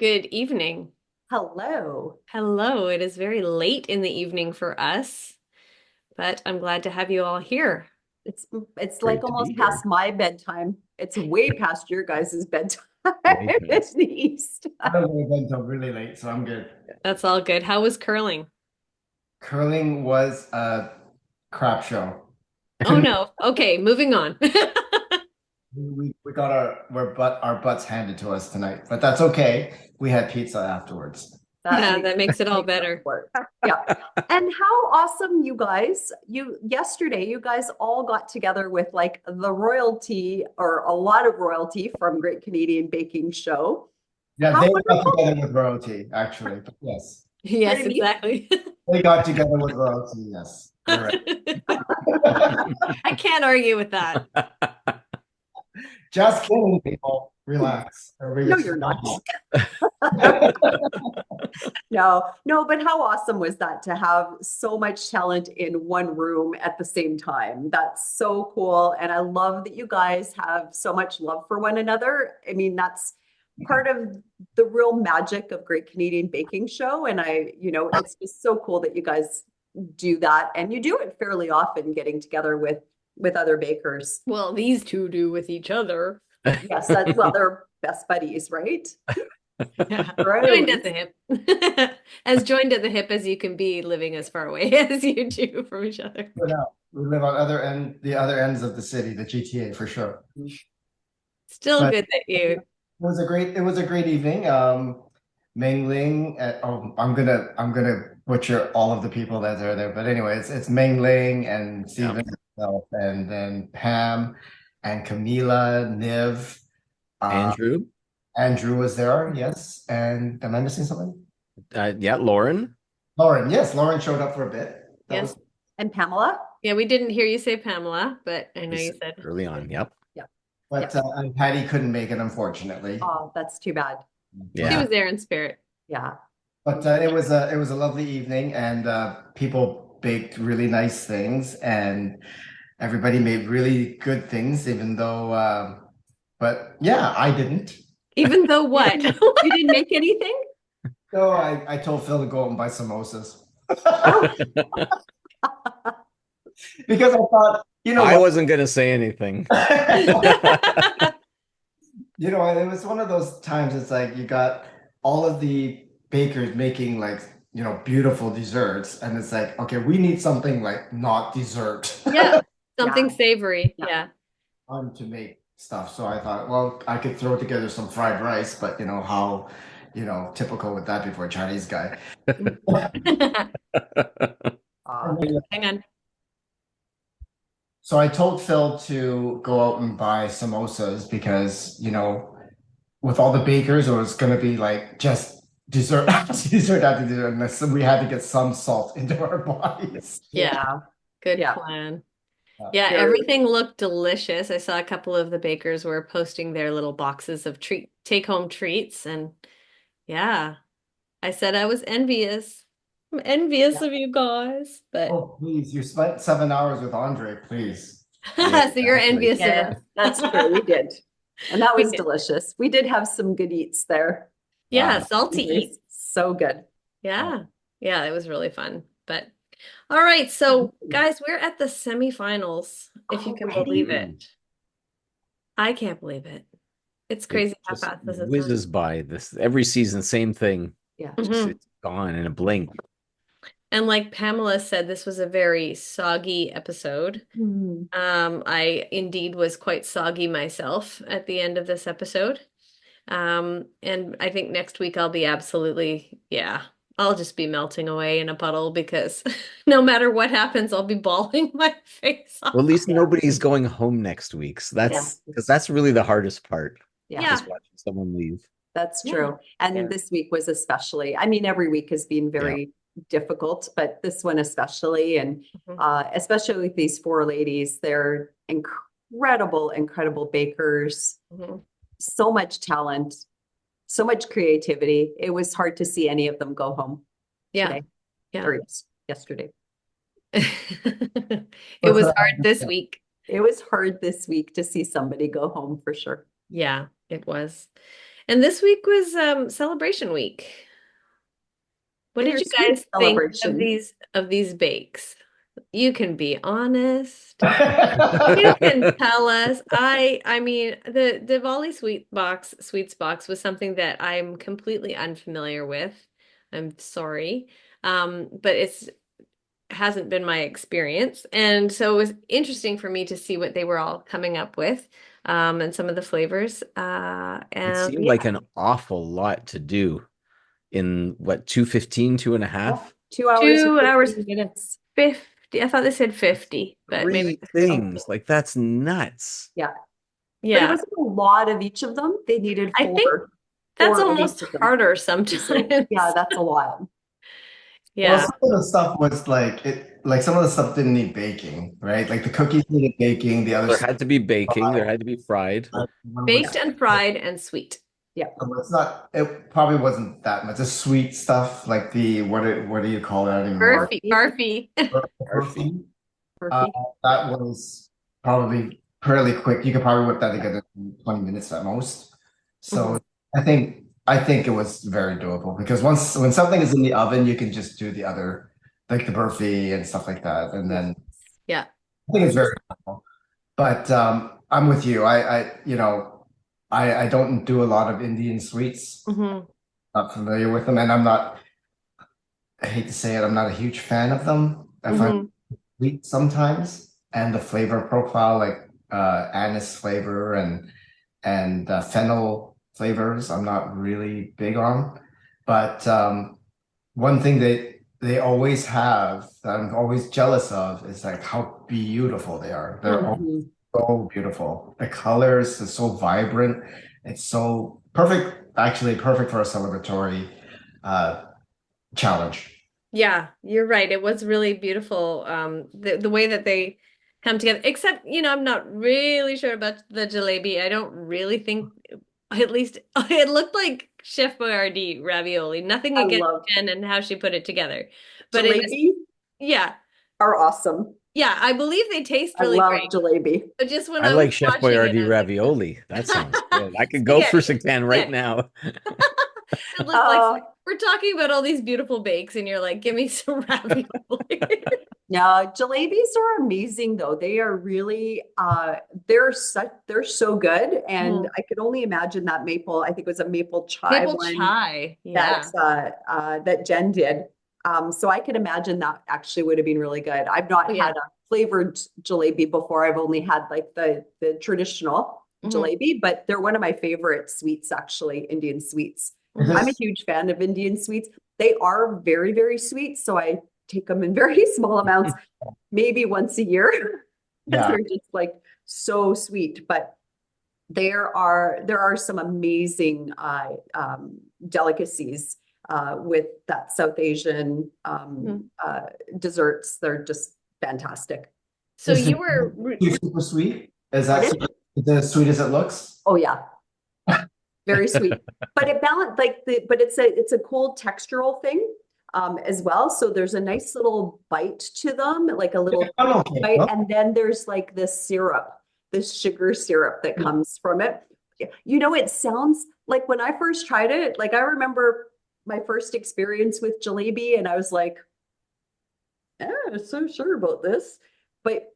Good evening. Hello. Hello. It is very late in the evening for us, but I'm glad to have you all here. It's it's like Great to almost be here. past my bedtime. It's way past your guys' bedtime Way in past. the East. I don't go to bed until really late, so I'm good. That's all good. How was curling? Curling was a crap show. Oh no. Okay, moving on. We got our butts handed to us tonight, but that's okay. We had pizza afterwards. Yeah, that makes it all Makes up better. for it. Yeah. And how awesome you guys, yesterday you guys all got together with like the royalty or a lot of royalty from Great Canadian Baking Show. Yeah, How they got wonderful. together with royalty, actually. But yes, What do Yes, you mean? exactly. they got together with royalty. Yes, you're right. I can't argue with that. Just kidding, people. Relax. No, Everybody you're gets not. happy. No, no, but how awesome was that to have so much talent in one room at the same time? That's so cool. And I love that you guys have so much love for one another. I mean, that's part of the real magic of Great Canadian Baking Show. And it's just so cool that you guys do that. And you do it fairly often, getting together with other bakers. Well, these two do with each other. Yes, that's well, they're best buddies, right? Yeah. Joined at Right. the hip. As joined at the hip as you can be living as far away as you do from each other. But no, we live on the other ends of the city, the GTA for sure. Still But good that you. it was a great evening. Mingling I'm gonna butcher all of the people that are there. But anyway, it's Mingling and Yeah. Stephen himself, and then Pam and Camila, Niv, uh, Andrew. Andrew was there, yes. And am I missing something? Yeah, Lauren. Lauren, yes, Lauren showed up for a bit. That Yes. was And Pamela? Yeah, we didn't hear you say Pamela, but I know Is you said. early on. Yep. Yeah. Yeah. but and Patty couldn't make it, unfortunately. Oh, that's too bad. She Yeah. was there in spirit. Yeah. But it was a lovely evening, and people baked really nice things, and everybody made really good things, even though. But yeah, I didn't. Even though You what? didn't, you didn't make anything? So I told Phil to go out and buy samosas Oh, because I thought, you know I what, wasn't gonna say anything. it was one of those times. It's like you got all of the bakers making like beautiful desserts, and it's like, okay, we need something like not dessert. Yeah, something yeah. savory. Yeah. Yeah. Fun to make stuff. So I thought, well, I could throw together some fried rice, but how, typical would that be for a Chinese guy? Uh, Hang on. So I told Phil to go out and buy samosas because, with all the bakers, it was going to be like just dessert after dessert after dessert, and so we had to get some salt into our bodies. Yeah, yeah. good Yeah. plan. Yeah, Very. everything looked delicious. I saw a couple of the bakers were posting their little boxes of take-home treats, and yeah, I said I was envious. I'm envious Yeah. of you guys, but Oh, please, you spent 7 hours with Andre, please. Yeah, so you're exactly. envious of Yeah, us. that's true. We did. And that We was did. delicious. We did have some good eats there. Yeah, Wow. salty eats. So good. Yeah. Yeah, it was really fun. But all right, so guys, we're at the semifinals, if you can Already? believe Ooh, it. I can't believe it. It's it crazy how just fast this is going. whizzes by. This every season, same thing. Yeah. Just Mhm. it's gone in a blink. And like Pamela said, this was a very soggy episode. Hmm. I indeed was quite soggy myself at the end of this episode. And I think next week I'll be absolutely, yeah, I'll just be melting away in a puddle because no matter what happens, I'll be bawling my face Well, at off. least Yeah. nobody's going home next week. So Yeah. that's because that's really the hardest part, Yeah. Yeah, is watching someone leave. That's yeah, true. yeah. And this week was especially, I mean, every week has been Yeah. very difficult, but this one especially, and Mhm. especially with these four ladies, they're incredible, incredible bakers, Mhm. so much talent, so much creativity. It was hard to see any of them go home Yeah, today yeah. or yesterday. It was hard this week. It was hard this week to see somebody go home for sure. Yeah, it was. And this week was celebration week. What did you Bittersweet guys think of celebration. these bakes? You can be honest. You can tell us. I mean, the Diwali sweets box was something that I'm completely unfamiliar with. I'm sorry. But it's hasn't been my experience. And so it was interesting for me to see what they were all coming up with, and some of the flavors. It And seemed like yeah, an awful lot to do in what, 2:15, two and a Yeah, half? 2 hours and 2 hours 15 minutes. 50. I thought they said 50, but maybe Three it's 50. things. Like that's nuts. Yeah. But it Yeah. wasn't a lot of each of them. They needed I think that's four of each almost of them. harder So yeah, sometimes. that's a lot. Well, Yeah. some of the stuff was like some of the stuff didn't need baking, right? Like the cookies needed baking, the other There stuff, had to be baking, there had to be fried. one was, Baked and fried and sweet. Yeah. it's not, it probably wasn't that much. The sweet stuff, like what do you call that anymore? Barfy, Murphy. barfy. Perfect. Murphy. Uh, Murphy. that was probably fairly quick. You could probably whip that together in 20 minutes at most. Mhm. So I think it was very doable because when something is in the oven, you can just do the other, like the burfi and stuff like that. And Yeah. then Yeah. I think it's very doable. But I'm with you. I don't do a lot of Indian sweets. Hmm. Not familiar with them, and I hate to say it, I'm not a huge fan of them. I find Hmm. sweet sometimes, and the flavor profile, like anise flavor and fennel flavors, I'm not really big on. But one thing they always have that I'm always jealous of is like how beautiful they are. They're all Mhm. so beautiful. The colors are so vibrant. It's so perfect, actually perfect for a celebratory uh, challenge. Yeah, you're right. It was really beautiful. The way that they come together, except, I'm not really sure about the jalebi. I don't really think, at least it looked like Chef Boyardee ravioli. Nothing I against love Jen and how she put it together. But jalebi yeah, are awesome. yeah, I believe they taste I really love great. jalebi. But just when I I was like Chef watching it, Boyardee I was like, ravioli. That sounds good. I could go yeah, for some can right yeah. now. It looked like Uh, we're talking about all these beautiful bakes, and you're like, give me some ravioli. yeah, jalebis are amazing though. They are really they're so good. And Mhm. I could only imagine that maple, I think it was a maple chai Maple one chai. that Yeah. that Jen did. So I could imagine that actually would have been really good. I've not Oh, yeah. had a flavored jalebi before. I've only had like the traditional Hmm. jalebi, but they're one of my favorite sweets, actually, Indian sweets. Is Hmm. I'm a this huge fan of Indian sweets. They are very, very sweet, so I take them in very small amounts, maybe once a year, because yeah. they're just like so sweet. But there are some amazing delicacies with that South Asian desserts. They're just fantastic. So Is you the were, super sweet? Is that Pardon? is it as sweet as it looks? Oh yeah, very sweet. But it balanced but it's a cool textural thing as well. So there's a nice little bite to them, like a little Funnel cake, bite, no? and then there's like this syrup, this sugar syrup that comes from it. It sounds like when I first tried it, like I remember my first experience with jalebi, and I was like, so sure about this. But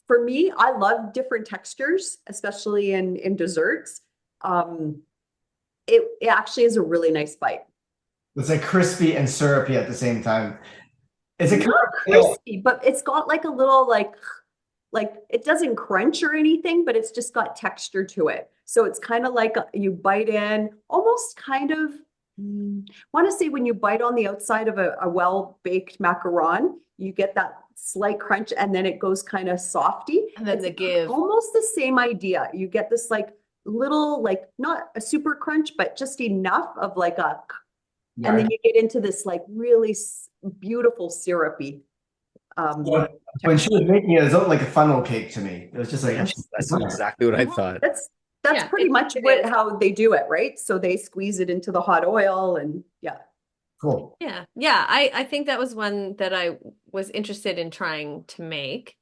for me, I love different textures, especially in desserts. Um, it actually is a really nice bite. It's like crispy and syrupy at the same time. Is it kind Not of pale? crispy, but it's got like a little like it doesn't crunch or anything, but it's just got texture to it. So it's kind of like you bite in, almost kind of. Want to say when you bite on the outside of a well-baked macaron, you get that slight crunch and then it goes kind of softy. and then It's the give. almost the same idea. You get this like little, like not a super crunch, but just enough of like and Yeah. then you get into this like really beautiful syrupy um, When she texture. was making it, it looked like a funnel cake to me. It was just like That's exactly what I Mhm. thought. That's Yeah, pretty much it what is. how they do it, right? So they squeeze it into the hot oil and yeah. cool. Yeah. Yeah. I think that was one that I was interested in trying to make.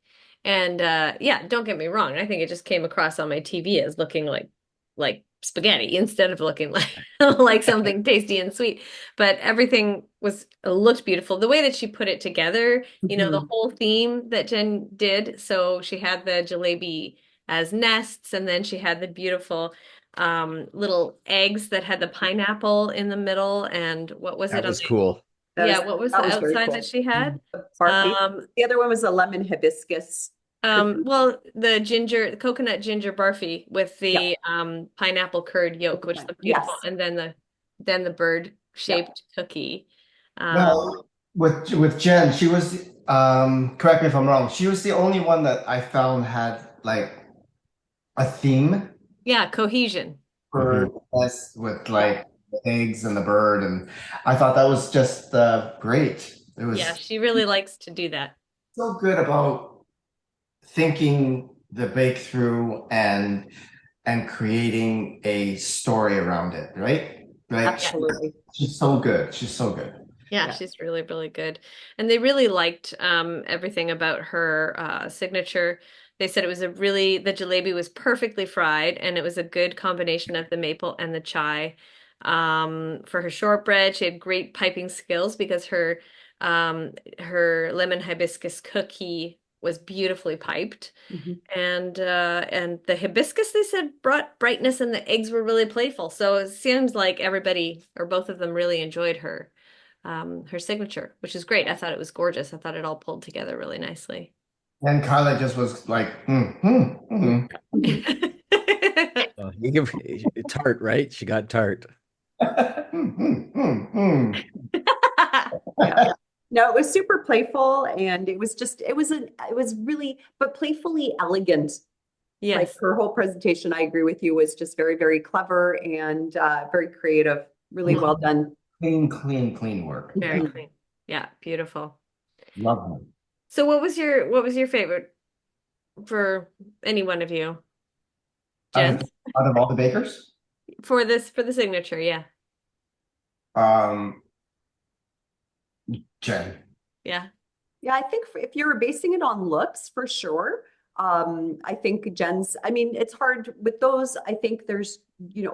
And yeah, don't get me wrong. I think it just came across on my TV as looking like like spaghetti instead of looking like like something tasty and sweet. But everything was looked beautiful. The way that she put it together, you know, the Mhm. whole theme that Jen did. So she had the jalebi as nests, and then she had the beautiful little eggs that had the pineapple in the middle. And what was That it on was the, cool. That yeah, was what was that the was very outside that cool. she had? The barfi. Um, The other one was a lemon hibiscus cookie. well, the coconut ginger barfi with Yeah. the pineapple curd With yolk, the which plant. looked beautiful, Yes. and then the bird Yeah. shaped cookie. Um, Now, with Jen, she was correct me if I'm wrong. She was the only one that I found had like a theme yeah, cohesion. Hmm. for us with Yeah. like the eggs and the bird, and I thought that was just great. It Yeah, was she really likes to do that. so good about thinking the bake through and creating a story around it, right? Like Yeah. Absolutely. she's so good. She's so good. Yeah, Yeah. she's really, really good. And they really liked everything about her signature. They said it was the jalebi was perfectly fried and it was a good combination of the maple and the chai. For her shortbread, she had great piping skills because her lemon hibiscus cookie was beautifully piped. Mhm. And the hibiscus they said brought brightness and the eggs were really playful. So it seems like everybody or both of them really enjoyed her signature, which is great. I thought it was gorgeous. I thought it all pulled together really nicely. And Kyla just was like, Mhm. You give tart, right? She got tart. Yeah. No, it was super playful and it was really, but playfully elegant. Like Yes, her whole presentation, I agree with you, was just very, very clever and very creative. Really well mhm. done. clean work. Very Mhm. clean. Yeah, beautiful. Love them. So what was your favorite for any one of you, Out Jen? of, out of all the bakers, For the signature, yeah. um, Jen. Yeah. Yeah, I think if you're basing it on looks, for sure. I think Jen's, I mean, it's hard with those. I think there's,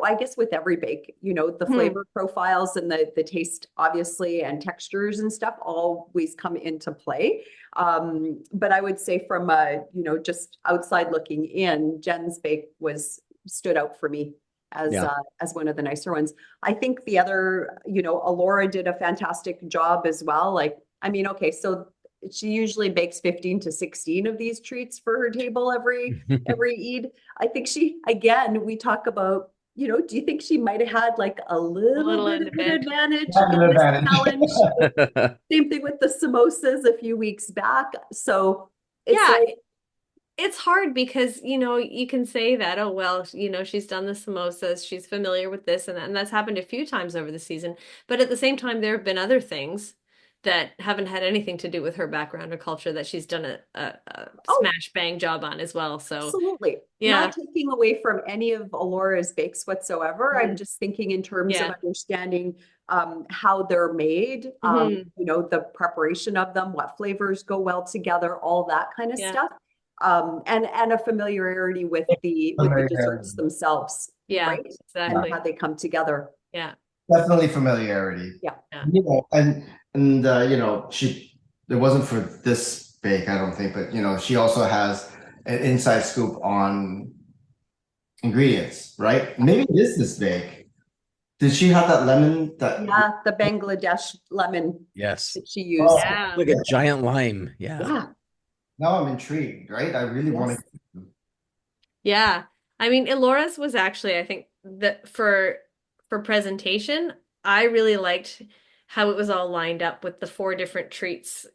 I guess with every bake, the Hmm. flavor profiles and the taste, obviously, and textures and stuff always come into play. But I would say from just outside looking in, Jen's bake stood out for me Yeah. as one of the nicer ones. I think the other, Alora did a fantastic job as well. Like, I mean, okay, so she usually bakes 15 to 16 of these treats for her table every Eid. I think again, we talk about, do you think she might have had like a A little little bit of an advantage. advantage Had in an this advantage. challenge? Same thing with the samosas a few weeks back. So it's Yeah, like, it's hard because, you can say that, oh, well, she's done the samosas, she's familiar with this and that, and that's happened a few times over the season. But at the same time, there have been other things that haven't had anything to do with her background or culture that she's done a oh, smash bang job on as well. So, absolutely. yeah. Not taking away from any of Alora's bakes whatsoever. I'm Mhm. just thinking in terms of Yeah. understanding how they're made, Hmm. the preparation of them, what flavors go well together, all that kind of Yeah. stuff. And a familiarity with the Familiarity. desserts themselves, Yeah, right? And exactly. how they come together. Yeah. Definitely familiarity. Yeah. Yeah. And it wasn't for this bake, I don't think, but she also has an inside scoop on ingredients, right? Maybe it is this bake. Did she have that lemon that Yeah, the Bangladesh lemon Yes. that she used. oh Yeah. Like a giant lime. Yeah. Yeah. now I'm intrigued, right? I really want Yes. to. Yeah. I mean, Elora's was actually, I think that for presentation, I really liked how it was all lined up with the four different treats,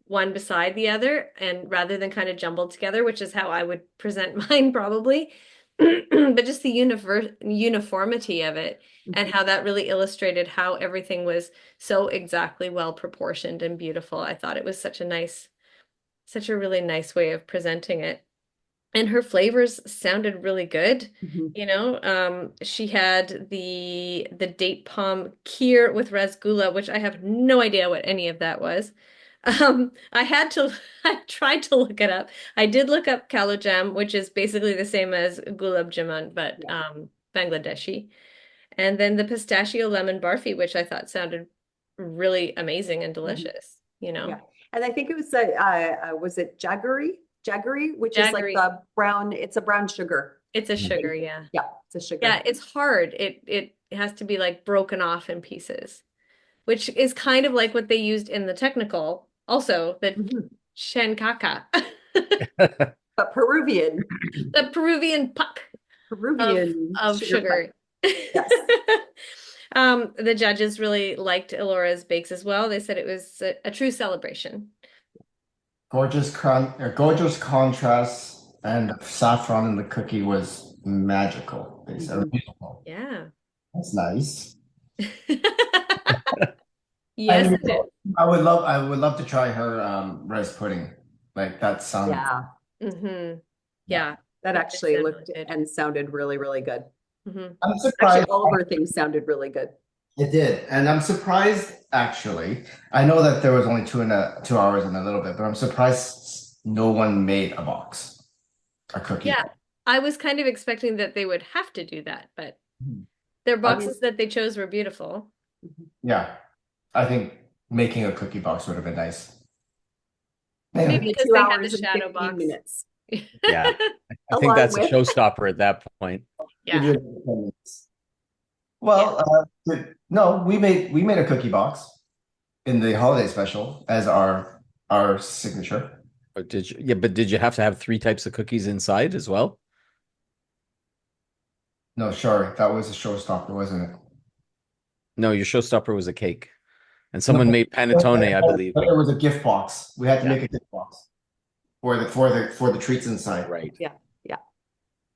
one beside the other, and rather than kind of jumbled together, which is how I would present mine probably. But just the uniformity of it and how that really illustrated how everything was so exactly well proportioned and beautiful. I thought it was such a really nice way of presenting it. And her flavors sounded really good. Mhm. She had the date palm kheer with rasgulla, which I have no idea what any of that was. I tried to look it up. I did look up kalojam, which is basically the same as gulab jamun, but Yeah. Bangladeshi. And then the pistachio lemon barfi, which I thought sounded really amazing and delicious, you know. Yeah. And I think it was was it jaggery? Jaggery, which is like Jaggery. the brown, it's a brown sugar. It's a sugar, yeah. Yeah, it's a sugar. Yeah, it's hard. It has to be like broken off in pieces, which is kind of like what they used in the technical, also the Mhm. chancaca, But Peruvian, the Peruvian puck Peruvian of sugar. Yes. The judges really liked Elora's bakes as well. They said it was a true celebration. Gorgeous contrast, and the saffron in the cookie was magical. They said, Mhm. beautiful. Yeah. That's nice. Yes, And it is. I would love to try her rice pudding. Like that sounds, Yeah, Mm-hmm. yeah. Yeah. that It actually sounded looked good. and sounded really, really good. Mm-hmm. I'm Actually, surprised all of her things sounded really good. it did. And I'm surprised actually. I know that there was only 2 hours and a little bit, but I'm surprised no one made a box, a cookie Yeah. box. I was kind of expecting that they would have to do that, but Mhm. their I mean, boxes that they chose were beautiful. Yeah. I think making a cookie box would have been nice. Maybe Anyway, the because two they had the hours and shadow 15 box. minutes. Yeah. I think Along that's a with, showstopper at that point. Yeah. Well, no, we made a cookie box in the holiday special as our signature. Or did you, yeah, but did you have to have three types of cookies inside as well? No, sure, that was a showstopper, wasn't it? No, your showstopper was a cake. And No, someone made panettone, I believe. it was a gift box. We had to Yeah. make a gift box for the treats inside. Right. yeah.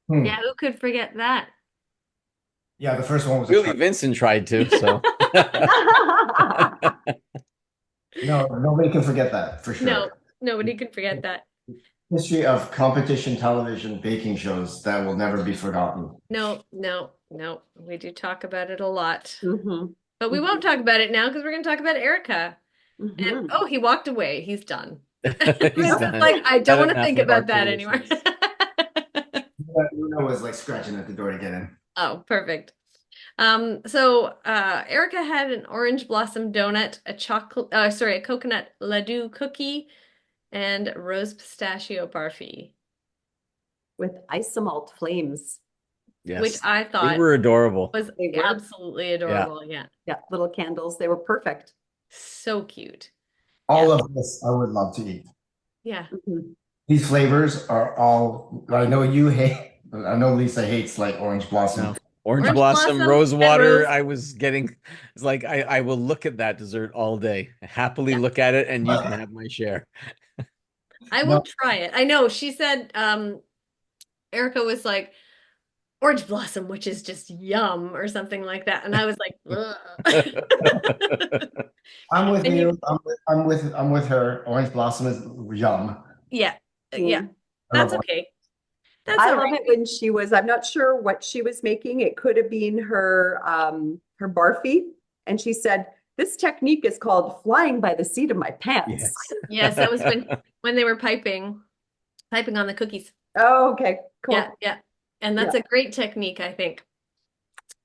Hmm. Yeah, who could forget that? Yeah, the first one was a Really, truck. Vincent tried to, so No, nobody can forget that for No, sure. nobody can forget that. History of competition television baking shows that will never be forgotten. No, no, no. We do talk about it a lot. Mhm. But we won't talk about it now because we're going to talk about Erica. And Mhm. oh, he walked away. He's done. he's It's done. like, I Had don't want to enough think of our about that anymore. foolishness. Luna was like scratching at the door to get in. Oh, perfect. So Erica had an orange blossom donut, a coconut laddu cookie, and rose pistachio barfi, With isomalt flames. which Yes. I They thought were adorable. was They were. absolutely adorable. Yeah. Yeah, little candles. They were perfect. So cute. All of this I would love to eat. Yeah. Mhm. These flavors are all, I know you hate, I know Lisa hates like orange blossom. No. Orange Orange blossom, blossom rose and water. rose. I was getting, it's like I will look at that dessert all day. Happily Yeah. look at it, and you can have my share. I No. will try it. I know she said Erica was like orange blossom, which is just yum or something like that. And I was like, ugh. I'm with And you. I'm with her. Orange blossom is yum. yeah, yeah, I love that's okay. That's I all love right. it when she was, I'm not sure what she was making. It could have been her barfi. And she said, this technique is called flying by the seat of my pants. Yes. Yes, that was when they were piping on the cookies. Oh, okay, cool. Yeah, yeah. And that's a great technique, I think.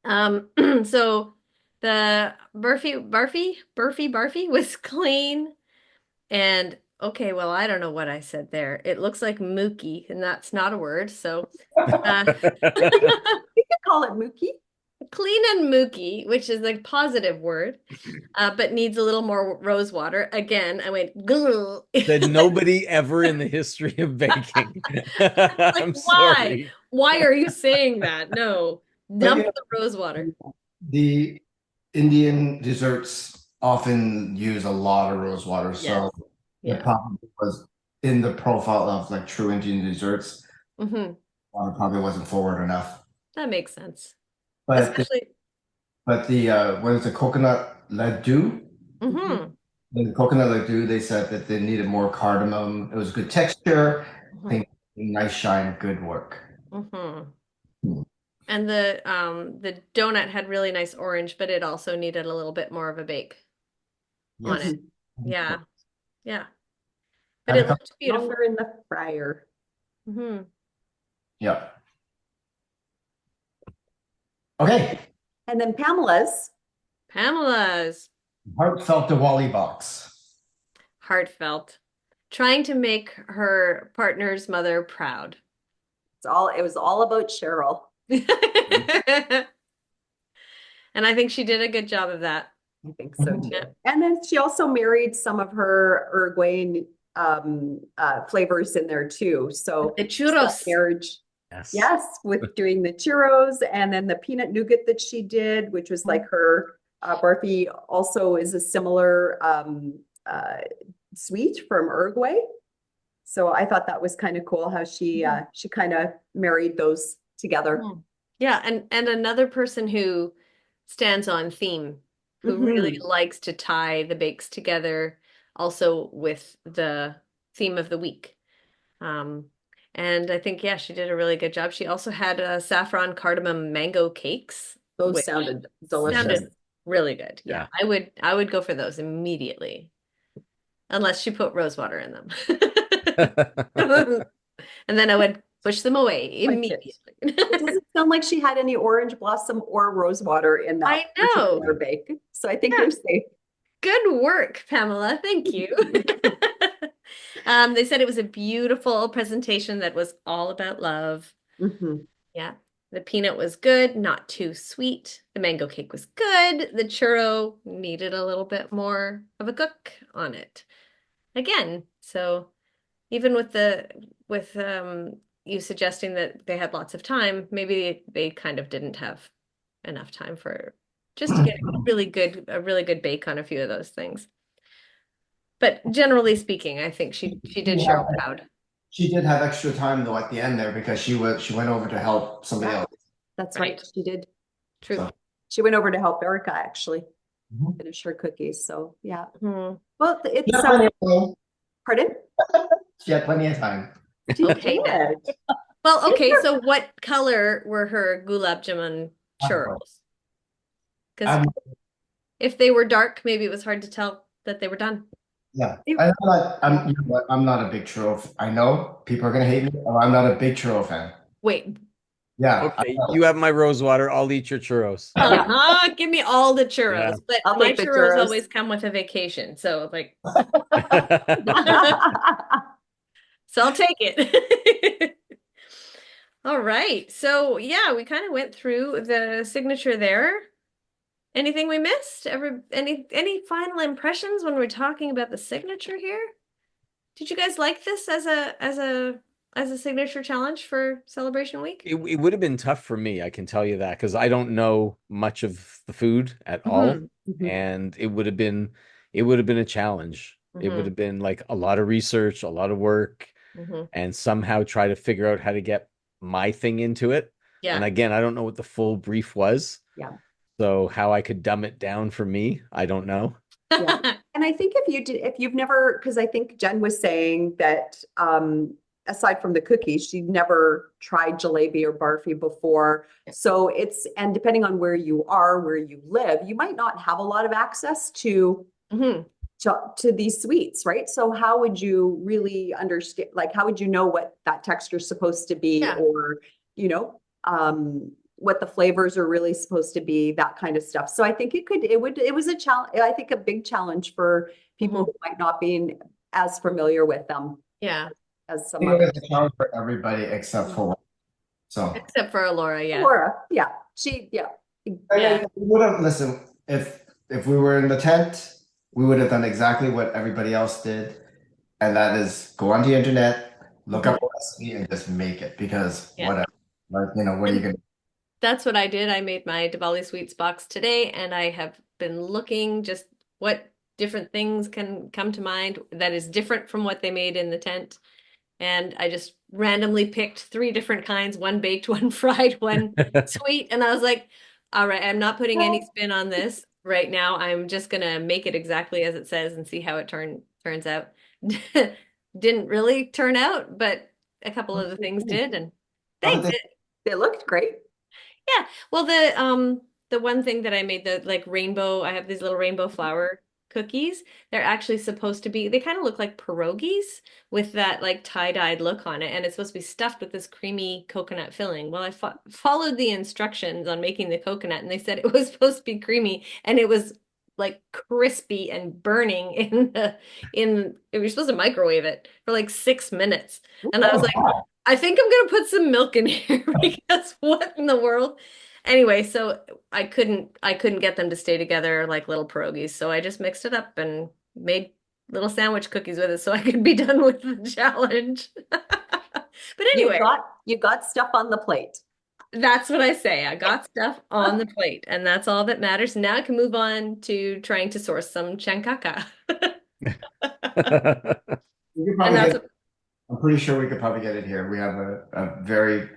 So the barfi was clean and okay, well, I don't know what I said there. It looks like mookie, and that's not a word. So We could call it Mookie. clean and mookie, which is a positive word, but needs a little more rose water. Again, I went, "Grr." That nobody ever in the history of baking. Like, I'm why? sorry. Why are you saying that? No, dump the rose water. The Indian desserts often use a lot of rose water, so Yeah. it probably was in the profile of like true Indian desserts. Hmm. Water probably wasn't forward enough. That makes sense. But Especially, what is it, coconut laddu? hmm The coconut laddu, they said that they needed more cardamom. It was good texture. I think nice shine, good work. hmm And the donut had really nice orange, but it also needed a little bit more of a bake on Yes. it. Yeah, yeah. But Had it a couple, looked beautiful. Longer in the fryer. Hmm yeah. Okay. And then Pamela's. Pamela's Heartfelt Diwali box. heartfelt, trying to make her partner's mother proud. It was all about Cheryl. And I think she did a good job of that. I think so too. Yeah. And then she also married some of her Uruguayan flavors in there too. So The just that churros. marriage, Yes. yes, with doing the churros and then the peanut nougat that she did, which was like her barfi also is a similar sweet from Uruguay. So I thought that was kind of cool how she kind of married those together. Yeah, and another person who stands on theme, who really likes to tie the bakes together, also with the theme of the week. And I think, yeah, she did a really good job. She also had saffron cardamom mango cakes, Those which sounded delicious. sounded really good. Yeah, Yeah. I would go for those immediately, unless she put rose water in them. And then I would push them away immediately. It doesn't sound like she had any orange blossom or rose water in that I know. particular bake. So I think Yeah. you're safe. Good work, Pamela. Thank you. They said it was a beautiful presentation that was all about love. Mhm. Yeah. The peanut was good, not too sweet. The mango cake was good. The churro needed a little bit more of a cook on it. Again, so even with you suggesting that they had lots of time, maybe they kind of didn't have enough time for just to get a really good bake on a few of those things. But generally speaking, I think she did Cheryl proud. She did have extra time though at the end there because she went over to help somebody Yeah. else. That's Right. right. She did. True. So. She went over to help Erica actually Mhm. finish her cookies. So yeah. Hmm. Well, it's She had plenty of time. pardon? She had plenty of time. She Okay then. did. Well, okay, so what color were her gulab jamun churros? Because I'm, if they were dark, maybe it was hard to tell that they were done. yeah, It- you know what, I'm not a big churro. I know people are gonna hate me. But I'm not a big churro fan. Wait. Yeah, Okay, you have my rose water. I'll eat your churros. Yeah. Uh-huh. Give me all the Yeah. churros. But I'll my take the churros churros. always come with a vacation. So like so I'll take it. All right. So yeah, we kind of went through the signature there. Anything we missed? Any final impressions when we're talking about the signature here? Did you guys like this as a signature challenge for Celebration Week? It would have been tough for me, I can tell you that, because I don't know much of the food at all. Mhm. And it would have been a challenge. It would Mhm. have been like a lot of research, a lot of work, Mhm. and somehow try to figure out how to get my thing into it. And Yeah. again, I don't know what the full brief was. Yeah. So how I could dumb it down for me, I don't know. Yeah. And I think if you've never, because I think Jen was saying that aside from the cookies, she'd never tried jalebi or barfi before. So and depending on where you are, where you live, you might not have a lot of access Mhm. to these sweets, right? So how would you really understand, like how would you know what that texture is supposed to be Yeah. or, you know, what the flavors are really supposed to be, that kind of stuff. So I think it was a challenge, I think a big challenge for people who might not be as familiar with them Yeah. as I some think others. it was a challenge for everybody except for one. So Except for Laura, yeah. Laura, yeah, Yeah. we would have listen if we were in the tent, we would have done exactly what everybody else did, and that is go on the internet, look up a recipe, and just make it because Yeah. whatever. Like, what are you gonna That's what I did. I made my Diwali sweets box today, and I have been looking just what different things can come to mind that is different from what they made in the tent. And I just randomly picked three different kinds, one baked, one fried, one sweet. And I was like, all right, I'm not putting any spin on this right now. I'm just gonna make it exactly as it says and see how it turns out. Didn't really turn out, but a couple of the things did, and how did thanks. They looked great. Yeah. Well, the one thing that I made, the like rainbow, I have these little rainbow flower cookies. They're actually supposed to be, they kind of look like pierogies with that like tie-dyed look on it. And it's supposed to be stuffed with this creamy coconut filling. Well, I followed the instructions on making the coconut and they said it was supposed to be creamy and it was like crispy and burning you're supposed to microwave it for like 6 minutes. And I was like, wow. I think I'm gonna put some milk in here because what in the world? Anyway, so I couldn't get them to stay together like little pierogies. So I just mixed it up and made little sandwich cookies with it so I could be done with the challenge. But anyway, You got stuff on the plate. that's what I say. I got stuff on the plate, and that's all that matters. Now I can move on to trying to source some chankaka. We could And probably that's get, I'm pretty sure we could probably get it here. We have a very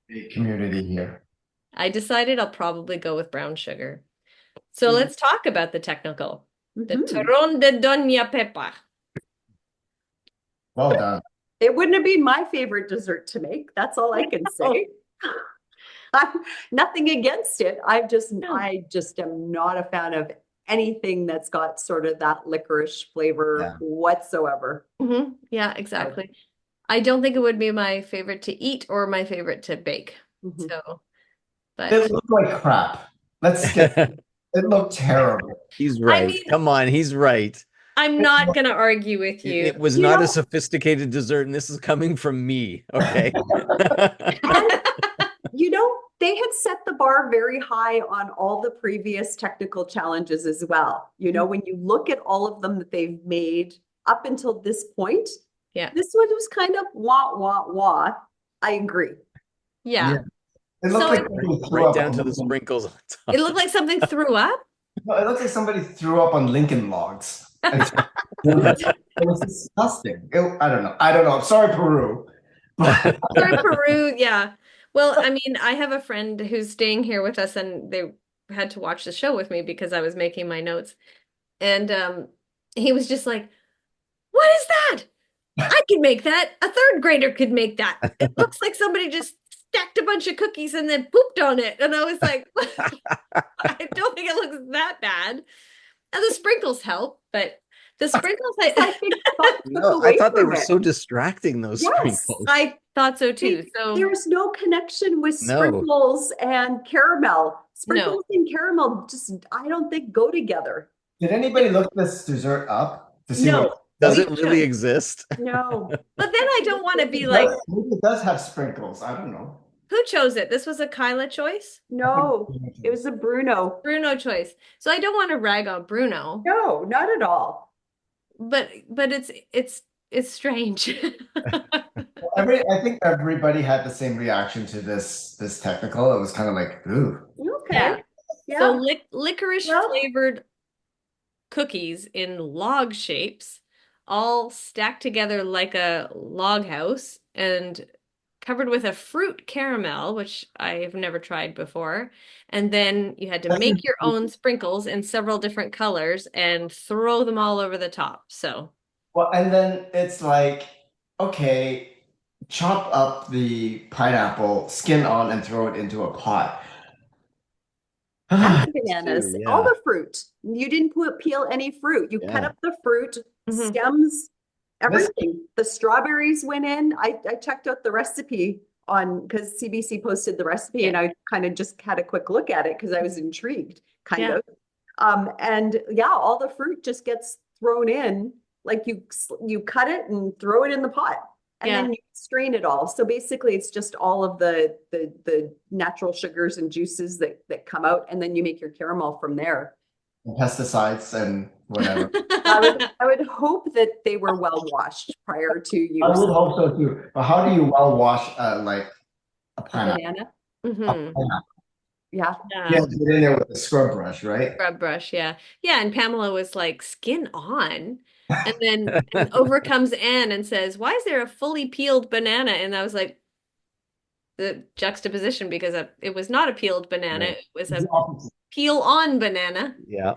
big community here. I decided I'll probably go with brown sugar. So let's talk about the technical. The Mhm. turrón de Doña Pepa. Well done. It wouldn't have been my favorite dessert to make. That's all I can say. I'm nothing against it. I just am not a fan of anything that's got sort of that licorice flavor Yeah. whatsoever. Yeah, exactly. I don't think it would be my favorite to eat or my favorite to bake. Mhm. So, It but looked like crap. It looked terrible. He's right. mean- Come on, he's right. I'm not gonna argue with you. It was You not know- a sophisticated dessert, and this is coming from me. Okay. You know, they had set the bar very high on all the previous technical challenges as well. You know, when you look at all of them that they've made up until this point, Yeah. this one was kind of wah, wah, wah. I agree. Yeah. It looked So like it- somebody threw Right up down on to the Lincoln- sprinkles on top. It looked like something threw up. No, it looked like somebody threw up on Lincoln logs. It was disgusting. I don't know. I don't know. Sorry, Peru. Sorry, Peru. Yeah. Well, I mean, I have a friend who's staying here with us and they had to watch the show with me because I was making my notes. And he was just like, "What is that? I could make that. A third grader could make that. It looks like somebody just stacked a bunch of cookies and then pooped on it." And I was like, I don't think it looks that bad. And the sprinkles help, but the sprinkles, I think thought took No, I away thought they from were it. so distracting, those Yes. sprinkles. I thought so too. So There was no connection with No. sprinkles and caramel. Sprinkles and caramel just, I don't think, go together. Did anybody look this dessert up to see No. what Does We it really should. exist? No. but then I don't want to be like, maybe it does have sprinkles. I don't know. who chose it? This was a Kyla choice? No. It was a Bruno. Bruno choice. So I don't want to rag on Bruno, No, not at all. but it's strange. I think everybody had the same reaction to this technical. It was kind of like, ooh. Okay. Yeah. So licorice Well- flavored cookies in log shapes, all stacked together like a log house and covered with a fruit caramel, which I've never tried before. And then you had to make your own sprinkles in several different colors and throw them all over the top. So Well, and then it's like, okay, chop up the pineapple, skin on, and throw it into a pot. And bananas, too, all yeah. the fruit. You didn't peel any fruit. You cut Yeah. up the fruit, Mhm. stems, everything. The strawberries went in. I checked out the recipe because CBC posted the recipe and I kind of just had a quick look at it because I was intrigued, kind Yeah. of. And yeah, all the fruit just gets thrown in, like you cut it and throw it in the pot. And Yeah. then you strain it all. So basically it's just all of the natural sugars and juices that come out, and then you make your caramel from there. Pesticides and whatever. I would hope that they were well washed prior to use. I would hope so too. But how do you well wash like a pineapple? Banana. Mhm. Yeah. Yeah. You have to get in there with a scrub brush, right? Scrub brush, yeah. Yeah, and Pamela was like, skin on. And then over comes Anne and says, "Why is there a fully peeled banana?" And I was like, the juxtaposition, because it was not a peeled banana, Right. it was It's a the opposite. peel on banana. Yeah.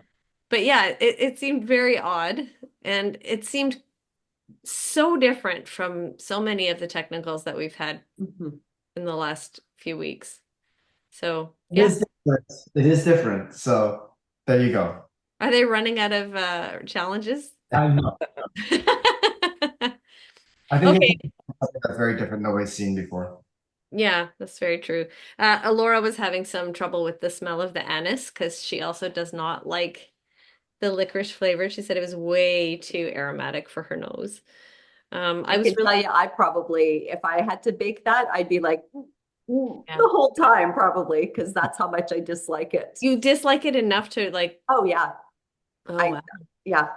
But yeah, it seemed very odd. And it seemed so different from so many of the technicals that we've had Mhm. in the last few weeks. So It yeah. is different. It is different. So there you go. Are they running out of challenges? I know. I think Okay. it's something that's very different nobody's seen before. Yeah, that's very true. Alora was having some trouble with the smell of the anise because she also does not like the licorice flavor. She said it was way too aromatic for her nose. I I was can really, tell you, I probably, if I had to bake that, I'd be like yeah. the whole time probably, because that's how much I dislike it. You dislike it enough to like, Oh yeah. oh I wow. yeah. Oh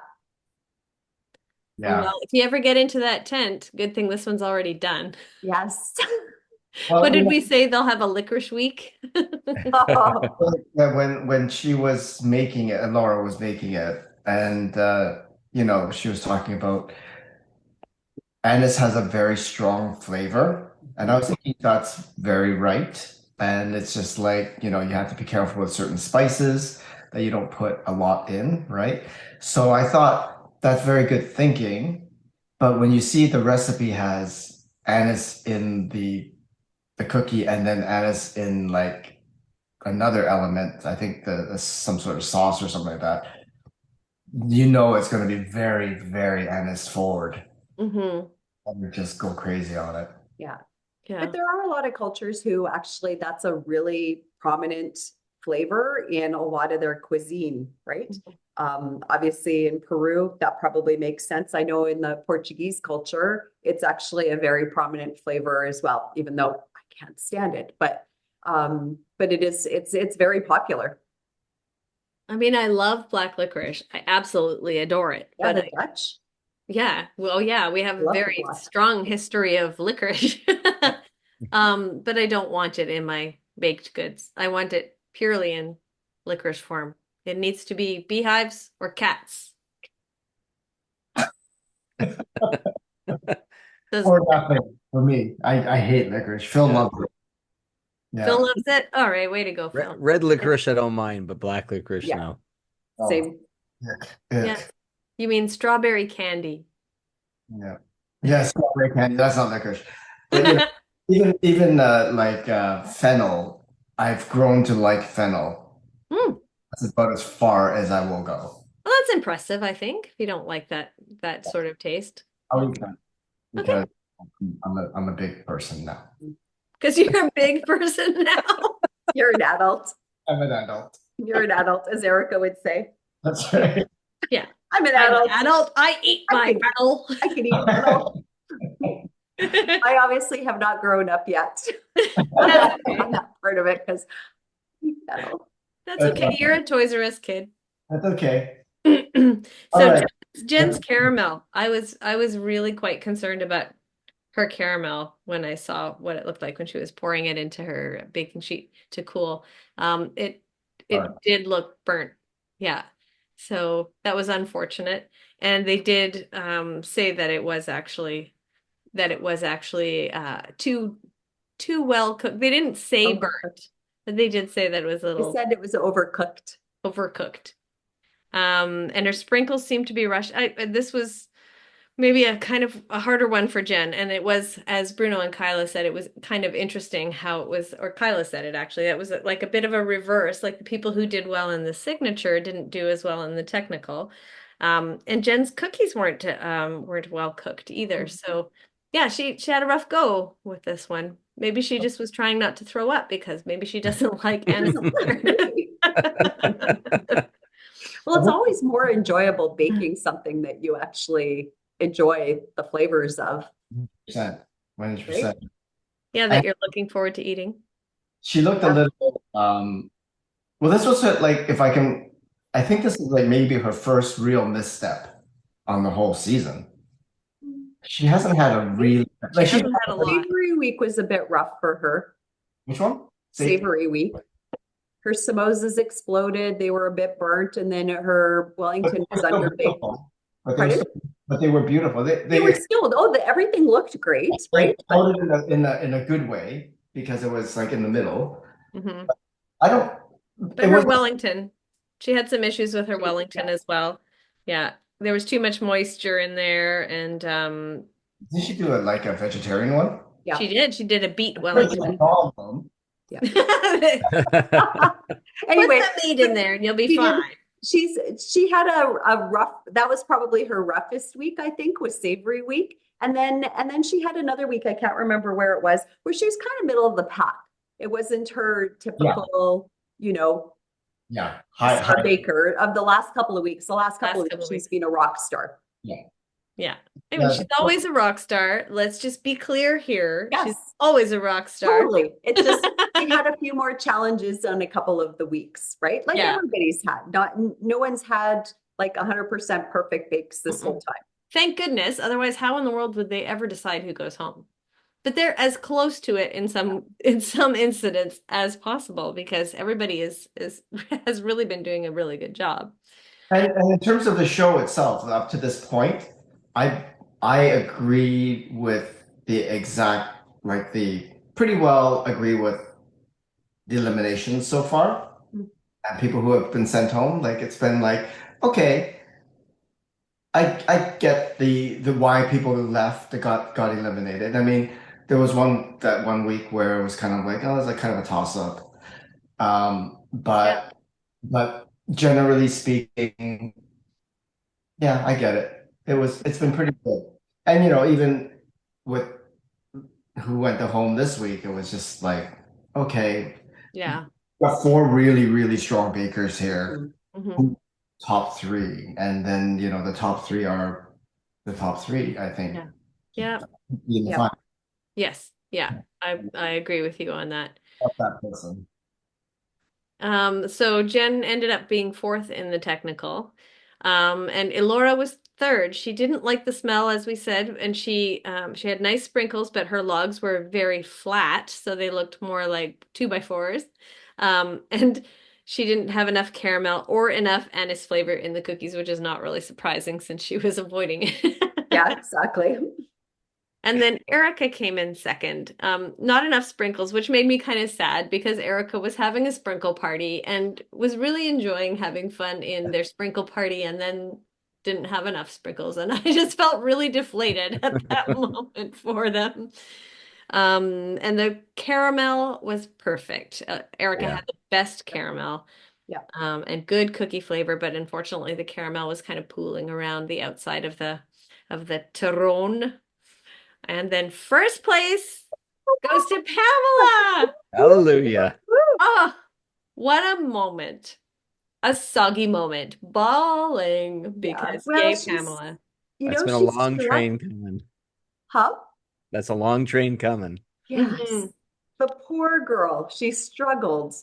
Yeah. well, if you ever get into that tent, good thing this one's already done. Yes. What Well, did we say? They'll have a licorice week? Oh, yeah, when she was making it, and Laura was making it, and she was talking about anise has a very strong flavor, and I was thinking that's very right. And it's just like, you have to be careful with certain spices that you don't put a lot in, right? So I thought that's very good thinking. But when you see the recipe has anise in the cookie and then anise in like another element, I think the some sort of sauce or something like that, it's going to be very, very anise forward. Hmm. And you just go crazy on it. yeah. But Yeah. there are a lot of cultures who actually that's a really prominent flavor in a lot of their cuisine, right? Obviously in Peru, that probably makes sense. I know in the Portuguese culture, it's actually a very prominent flavor as well, even though I can't stand it. But it's very popular. I mean, I love black licorice. I absolutely adore it. Yeah, But the Dutch yeah, well, yeah, we have a love the very black. strong history of licorice. But I don't want it in my baked goods. I want it purely in licorice form. It needs to be beehives or cats. Does Or nothing for me. I hate licorice. Phil Yeah. loves it. Phil Yeah. loves it? All right, way to go, Phil. Red licorice, I don't mind, but black licorice, Yeah, no. Oh, same. ick, Yeah. ick. You mean strawberry candy? Yeah. Yeah, strawberry candy. That's not licorice. But even like fennel, I've grown to like fennel. Hmm. That's about as far as I will go. Well, that's impressive, I think, if you don't like that sort of taste. I'll Yeah. eat fennel Okay. because I'm a big person now. Because you're a big person now. You're an adult. I'm an adult. You're an adult, as Erica would say. That's right. Yeah. I'm an I'm an adult. adult. I eat I my can, fennel. I can eat fennel. I obviously have not grown up yet That's okay. on that part of it because fennel. That's That's okay. not You're a Toys R Us kid. That's okay. All So right. Jen's caramel. I was really quite concerned about her caramel when I saw what it looked like when she was pouring it into her baking sheet to cool. It All it right. did look burnt. Yeah. So that was unfortunate. And they did say that it was actually too well cooked. They didn't say Overcooked. burnt, but they did say that it was a They little said it was overcooked. overcooked. And her sprinkles seemed to be rushed. This was maybe a kind of a harder one for Jen. And it was, as Bruno and Kyla said, it was kind of interesting how it was, or Kyla said it actually, that was like a bit of a reverse. Like the people who did well in the signature didn't do as well in the technical. And Jen's cookies weren't well cooked either. So yeah, she had a rough go with this one. Maybe she just was trying not to throw up because maybe she doesn't like Anna's. Well, it's always more enjoyable baking something that you actually enjoy the flavors of, 100%. right? 100%. Yeah, that And you're looking forward to eating. she looked a Yeah. little well, this was like if I can I think this is like maybe her first real misstep on the whole season. She hasn't had a really She like she hasn't had a lot. Savory week was a bit rough for her. which one? Savory week. Her samosas exploded. They were a bit burnt, and then her But Wellington they was were still underbaked. beautiful. Pardon? But they were beautiful. They were still, everything looked great, They right? But exploded in a good way because it was like in the middle. Hmm. I don't. But It her was Wellington, she had some issues with her Wellington yeah. as well. Yeah, there was too much moisture in there, and Did she do it like a vegetarian one? Yeah. she did a beet That's the Wellington. problem. Yeah. Put Anyway, the meat in there, and you'll be she fine. she had a rough, that was probably her roughest week, I think, was Savory Week. And then she had another week, I can't remember where it was, where she was kind of middle of the pack. It wasn't her Yeah, typical, yeah. star baker of the last couple of weeks. The last couple Last of couple weeks, of she's weeks. been a rock star. Yeah. Yeah. I mean, Yeah. she's always a rock star. Let's just be clear here. She's Yes, always a rock star. totally. It's just she had a few more challenges on a couple of the weeks, right? Like Yeah. everybody's had. Not no one's had like 100% perfect bakes this whole Mm-mm. time. Thank goodness. Otherwise, how in the world would they ever decide who goes home? But they're as close to it in some incidents as possible because everybody is has really been doing a really good job. And in terms of the show itself, up to this point, I I agree with the exact like the pretty well agree with the eliminations so far and people who have been sent home. Like it's been like, okay, I get the why people who left that got eliminated. I mean, there was one week where it was kind of like, oh, it was like kind of a toss up. Yeah. But generally speaking, yeah, I get it. It's been pretty good. And even with who went to home this week, it was just like, okay, Yeah. got four really, really strong bakers here, Mhm. Hmm. top three, and then the top three are the top three, I think, Yeah. Yeah. in the Yep. final Yes. Yeah. I agree with you on that. of that person. So Jen ended up being fourth in the technical. And Elora was third. She didn't like the smell, as we said, and she had nice sprinkles, but her logs were very flat, so they looked more like 2x4s. And she didn't have enough caramel or enough anise flavor in the cookies, which is not really surprising since she was avoiding it. Yeah, exactly. And then Erica came in second. Not enough sprinkles, which made me kind of sad because Erica was having a sprinkle party and was really enjoying having fun in their sprinkle party and then didn't have enough sprinkles. And I just felt really deflated at that moment for them. And the caramel was perfect. Erica Yeah. had the best caramel. Yeah. And good cookie flavor, but unfortunately the caramel was kind of pooling around the outside of the Tyrone. And then first place goes to Pamela. Hallelujah. Oh, what a moment. A soggy moment. Bawling Yeah. because Well, yay, she's, Pamela. That's been a she's long struck, train coming. huh? That's a long train coming. Yes. Mhm. The poor girl, she struggled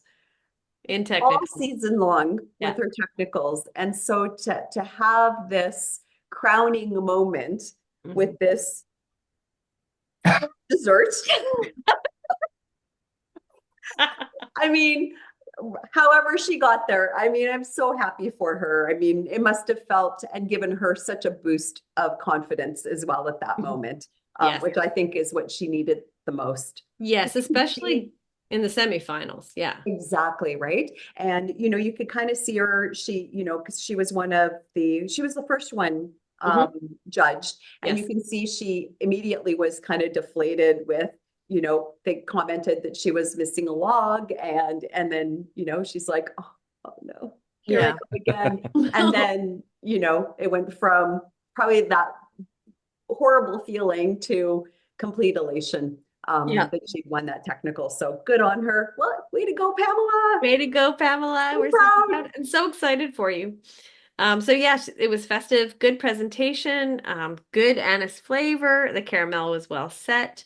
In all technical. season long Yeah. with her technicals. And so to have this crowning moment Mhm. with this dessert, I mean, however she got there, I mean, I'm so happy for her. I mean, it must have felt and given her such a boost of confidence as well at that moment, Yes. which I think is what she needed the most. Yes, You can especially see in the semifinals. Yeah. exactly right. And you could kind of see her, because she was the first one Mhm. judged. And you Yes. can see she immediately was kind of deflated with, they commented that she was missing a log and then, she's like, oh no, here I Yeah. go again. And then, it went from probably that horrible feeling to complete elation Yeah. that she won that technical. So good on her. Well, way to go, Pamela. Way to go, Pamela. So We're so proud. proud and so excited for you. So yeah, it was festive, good presentation, good anise flavor. The caramel was well set,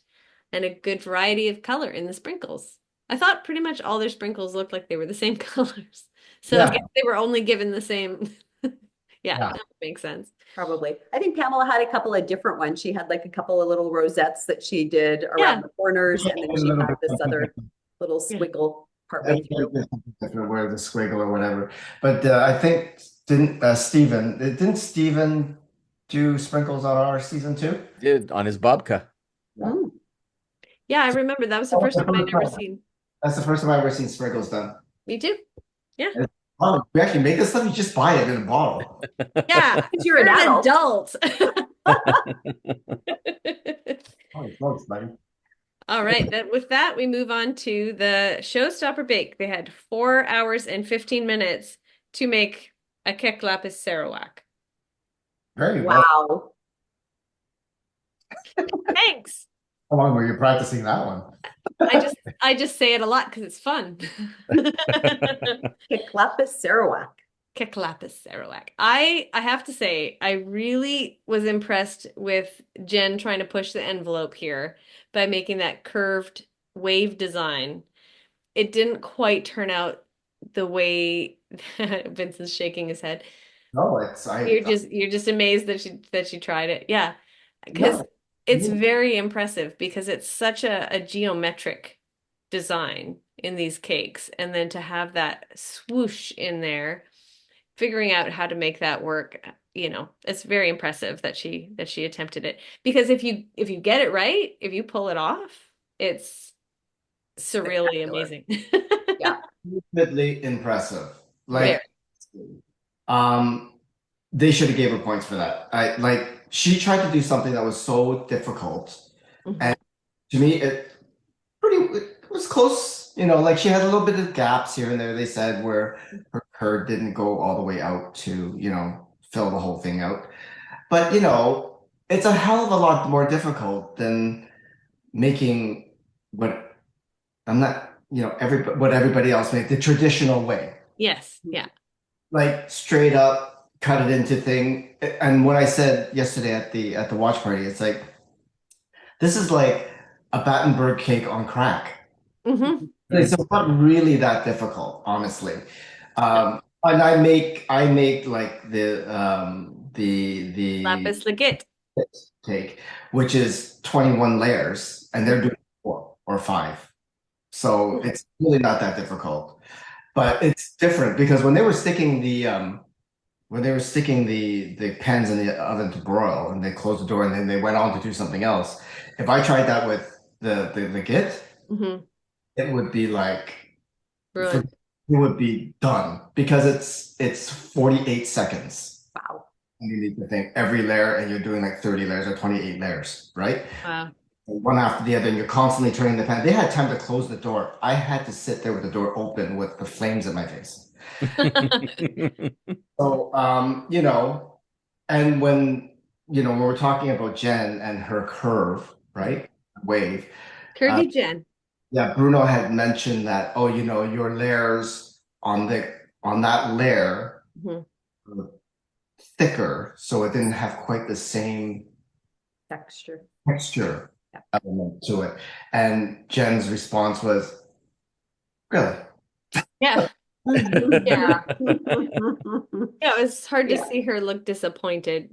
and a good variety of color in the sprinkles. I thought pretty much all their sprinkles looked like they were the same colors. So I Yeah, guess they were only given the same. Yeah, yeah. that makes sense. Probably. I think Pamela had a couple of different ones. She had like a couple of little rosettes that she did around Yeah, the corners, and then A she little had bit this something other little yeah. squiggle I partway think through. there's something different where the squiggle or whatever. But I think didn't Steven do sprinkles on our season two? Did on his babka. Yeah. Mm. Yeah, I remember that was the Oh, first time I'd ever seen. that's the first time I've ever seen sprinkles done. Me too. Yeah. Oh, we actually make this stuff, you just buy it in a bottle. Yeah, Because you're you're an an adult. adult. Oh, smokes, buddy. All right. With that, we move on to the Showstopper Bake. They had 4 hours and 15 minutes to make a Kek Lapis Sarawak. Very well. Wow. Thanks. How long were you practicing that one? I just say it a lot because it's fun. Keklepis Sarawak. Kek Lapis Sarawak. I have to say, I really was impressed with Jen trying to push the envelope here by making that curved wave design. It didn't quite turn out the way Vincent's shaking his head. No, You're just amazed that she tried it. Yeah. Because no. it's very impressive because it's such a geometric design in these cakes. And then to have that swoosh in there, figuring out how to make that work, it's very impressive that she attempted it. Because if you get it right, if you pull it off, it's surreally Spectacular. amazing. Yeah. Stupidly impressive. Very. Like, um, they should have gave her points for that. She tried to do something that was so difficult, Mhm. and to me, it was close. Like she had a little bit of gaps here and there. They said where her curd didn't go all the way out to fill the whole thing out. But it's a hell of a lot more difficult than making what I'm not, what everybody else made the traditional way. Yes. Yeah. Like straight up cut it into thing. And what I said yesterday at the watch party, it's like this is like a Battenberg cake on crack. Hmm. It's not really that difficult, honestly. And I make like the Lapis Legit. cake, which is 21 layers, and they're doing 4 or 5. So it's really not that difficult. But it's different because when they were sticking the pans in the oven to broil and they closed the door and then they went on to do something else. If I tried that with the git, Hmm. it would be like Ruined. it would be done because it's 48 seconds. Wow. And you need to think every layer and you're doing like 30 layers or 28 layers, right? Wow. One after the other, and you're constantly turning the pan. They had time to close the door. I had to sit there with the door open with the flames in my face. So, and when we're talking about Jen and her curve, right? Wave. Curvy Jen. Yeah, Bruno had mentioned that, oh, your layers on that layer Mhm. were thicker, so it didn't have quite the same Texture. texture Yeah. element to it. And Jen's response was, really? Yeah. Yeah. Yeah, it was hard to Yeah. see her look disappointed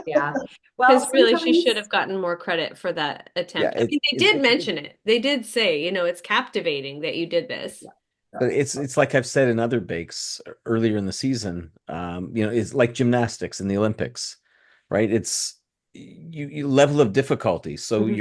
Yeah. Well, because really she should sometimes, have gotten more credit for that Yeah, attempt. I mean, they did mention it. They did say, it's captivating that you did this. but it's like I've said in other bakes earlier in the season. It's like gymnastics in the Olympics, right? It's you level of difficulty. So Mhm.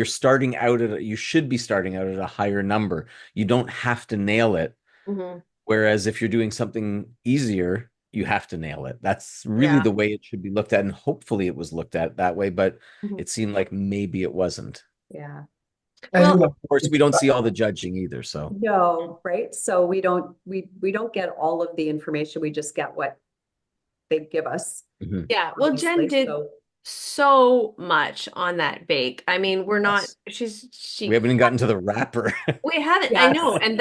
you should be starting out at a higher number. You don't have to nail it. Mhm. Whereas if you're doing something easier, you have to nail it. That's really Yeah. the way it should be looked at, and hopefully it was looked at that way, but Mhm. it seemed like maybe it wasn't. yeah. And Well, Of course, we don't see all the judging either, so. No, right? So we don't get all of the information. We just get what they give us, Mhm. yeah. Well, Jen obviously. did So so much on that bake. I mean, we're not, Yes. she We haven't even gotten to the wrapper. We haven't, I know, yes. and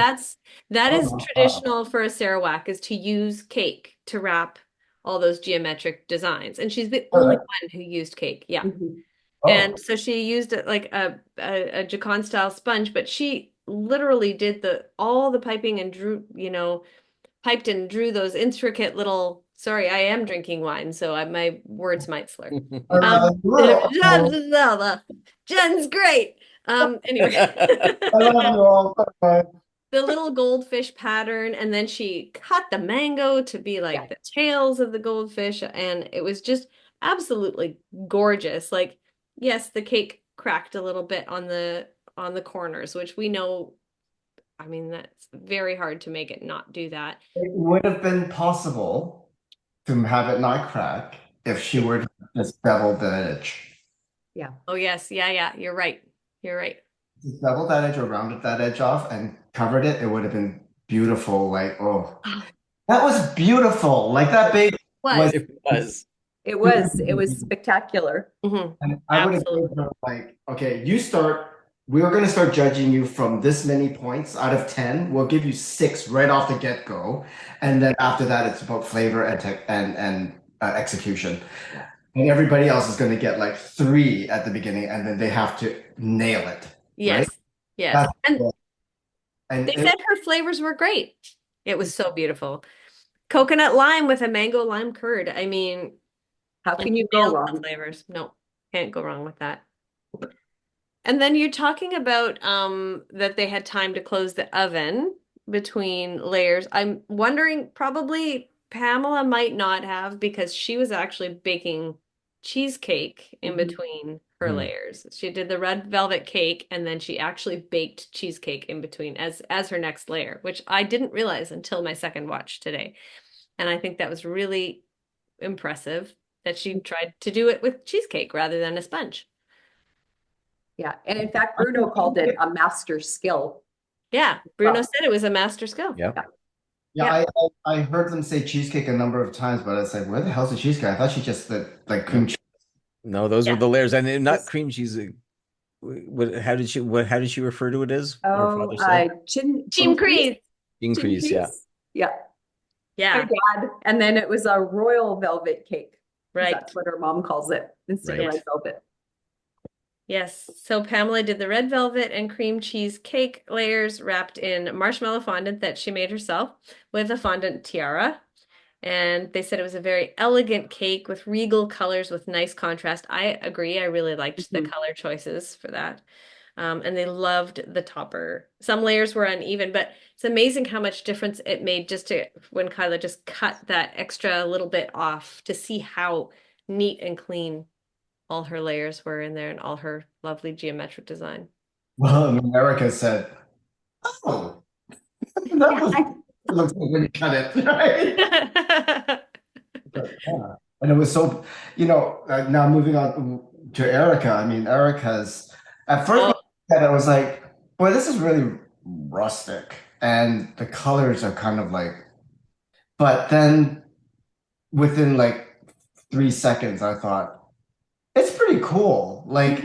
that oh is no, traditional for a Sarawak is to use cake to wrap all those geometric designs. And she's the only one who used cake. Yeah. Mhm. And oh, so she used it like a Jacon style sponge, but she literally did all the piping and drew, piped and drew those intricate little, sorry, I am drinking wine, so my words might slur. I Um, love you all. Jen's great. Anyway. I love you all. Bye. The little goldfish pattern, and then she cut the mango to be Yeah. like the tails of the goldfish, and it was just absolutely gorgeous. Like, yes, the cake cracked a little bit on the corners, which we know, I mean, that's very hard to make it not do that. It would have been possible to have it not crack if she were to just bevel the edge. Yeah. Oh yes, yeah, yeah, you're right. You're right. Just beveled that edge or rounded that edge off and covered it, it would have been beautiful. Like, oh, that was beautiful. Like that bake Was. It was. It was spectacular. Hmm. And I would have given Absolutely. her like, okay, you start. We're going to start judging you from this many points out of 10. We'll give you 6 right off the get-go, and then after that, it's about flavor and tech and execution. And everybody else is going to get like 3 at the beginning, and then they have to nail it, right? Yes. Yes. That's And and they said her flavors were great. It was so beautiful. Coconut lime with a mango lime curd. I mean, How and can she you go nailed the wrong? flavors. No, can't go wrong with that. And then you're talking about that they had time to close the oven between layers. I'm wondering, probably Pamela might not have because she was actually baking cheesecake in Mhm. between her Mm. layers. She did the red velvet cake and then she actually baked cheesecake in between as her next layer, which I didn't realize until my second watch today. And I think that was really impressive that she tried to do it with cheesecake rather than a sponge. Yeah. And in fact, Bruno called it a master skill. Yeah, Bruno Well, said it was a master skill. Yep. yeah. yeah, Yeah. I heard them say cheesecake a number of times, but it's like, where the hell's the cheesecake? I thought she just did like cream Nope. cheese. No, those were Yeah. the layers, and not This- cream cheese. How did she refer to it as? Her Oh, father said Team Crease. chin increase. Yeah, cheese. Yeah. My Yeah, dad. And then it was a royal velvet cake. right. That's what her mom calls it instead of right. red velvet. Yes. So Pamela did the red velvet and cream cheese cake layers wrapped in marshmallow fondant that she made herself with a fondant tiara. And they said it was a very elegant cake with regal colors with nice contrast. I agree. I really liked the Mhm. color choices for that. And they loved the topper. Some layers were uneven, but it's amazing how much difference it made just to when Kyla just cut that extra little bit off to see how neat and clean all her layers were in there and all her lovely geometric design. Well, America said, oh, that was it looks like when you cut it, right? But, yeah. And it was so, now moving on to Erica. I mean, Erica's at first when Oh, I said it, I was like, boy, this is really rustic, and the colors are kind of like. But then within like 3 seconds, I thought it's pretty cool. Like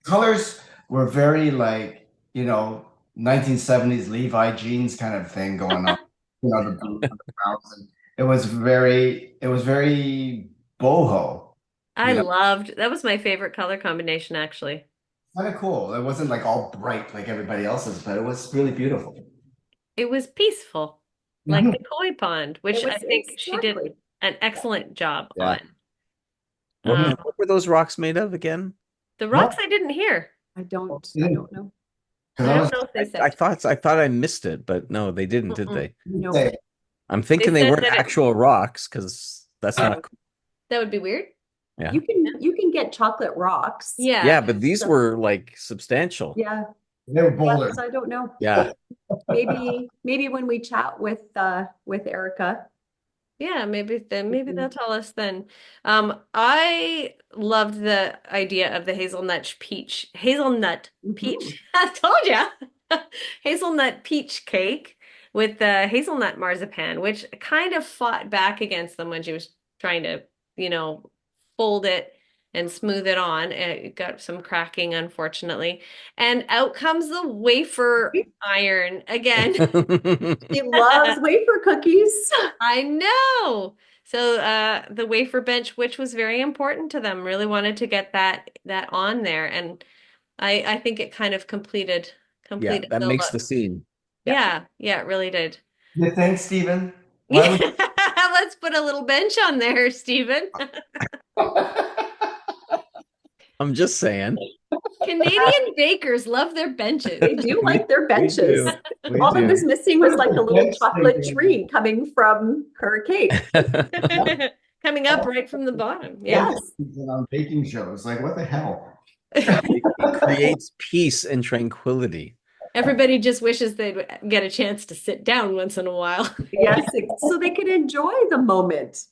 colors were very like 1970s Levi jeans kind of thing going on. The blue and the browns, and it was very boho. I You know, loved that was my favorite color combination actually. kind of cool. It wasn't like all bright like everybody else's, but it was really beautiful. It was peaceful, like Mhm. the koi pond, It which I was think she did exactly. an excellent job Yeah. on. What, Um, and what were those rocks made of again? the What? rocks I didn't hear. I don't know. Because I I was don't know if they I said. thought I missed it, but no, they didn't, did Mm-mm. they? No. say, I'm They thinking they said weren't that actual rocks because that's oh, not. that would be weird. Yeah. You can get chocolate rocks. Yeah. Yeah, but these So, were like substantial. yeah. they were Yes, boulders. I don't know. Yeah. Maybe when we chat with Erica. Yeah, maybe Mhm. they'll tell us then. I loved the idea of the hazelnut Mhm. peach. I told ya. Hazelnut peach cake with the hazelnut marzipan, which kind of fought back against them when she was trying to, you know, fold it and smooth it on. It got some cracking, unfortunately. And out comes the wafer iron again. She loves wafer cookies. I know. So the wafer bench, which was very important to them, really wanted to get that on there. And I think it kind of Yeah, completed that the makes the look. scene. Yeah. Yeah, it really did. You think, Stephen? Why Yeah. would Let's put a little bench on there, Stephen. I'm just saying. Canadian bakers love their benches. They do We like their we benches. do. We All that do. was missing was like a little bench chocolate thing tree coming from her cake. Coming up right from the bottom. Yeah. bench Yes. on baking shows? Like, what the hell? It creates peace and tranquility. Everybody just wishes they'd get a chance to sit down once in a while. Yes. So they could enjoy the moment.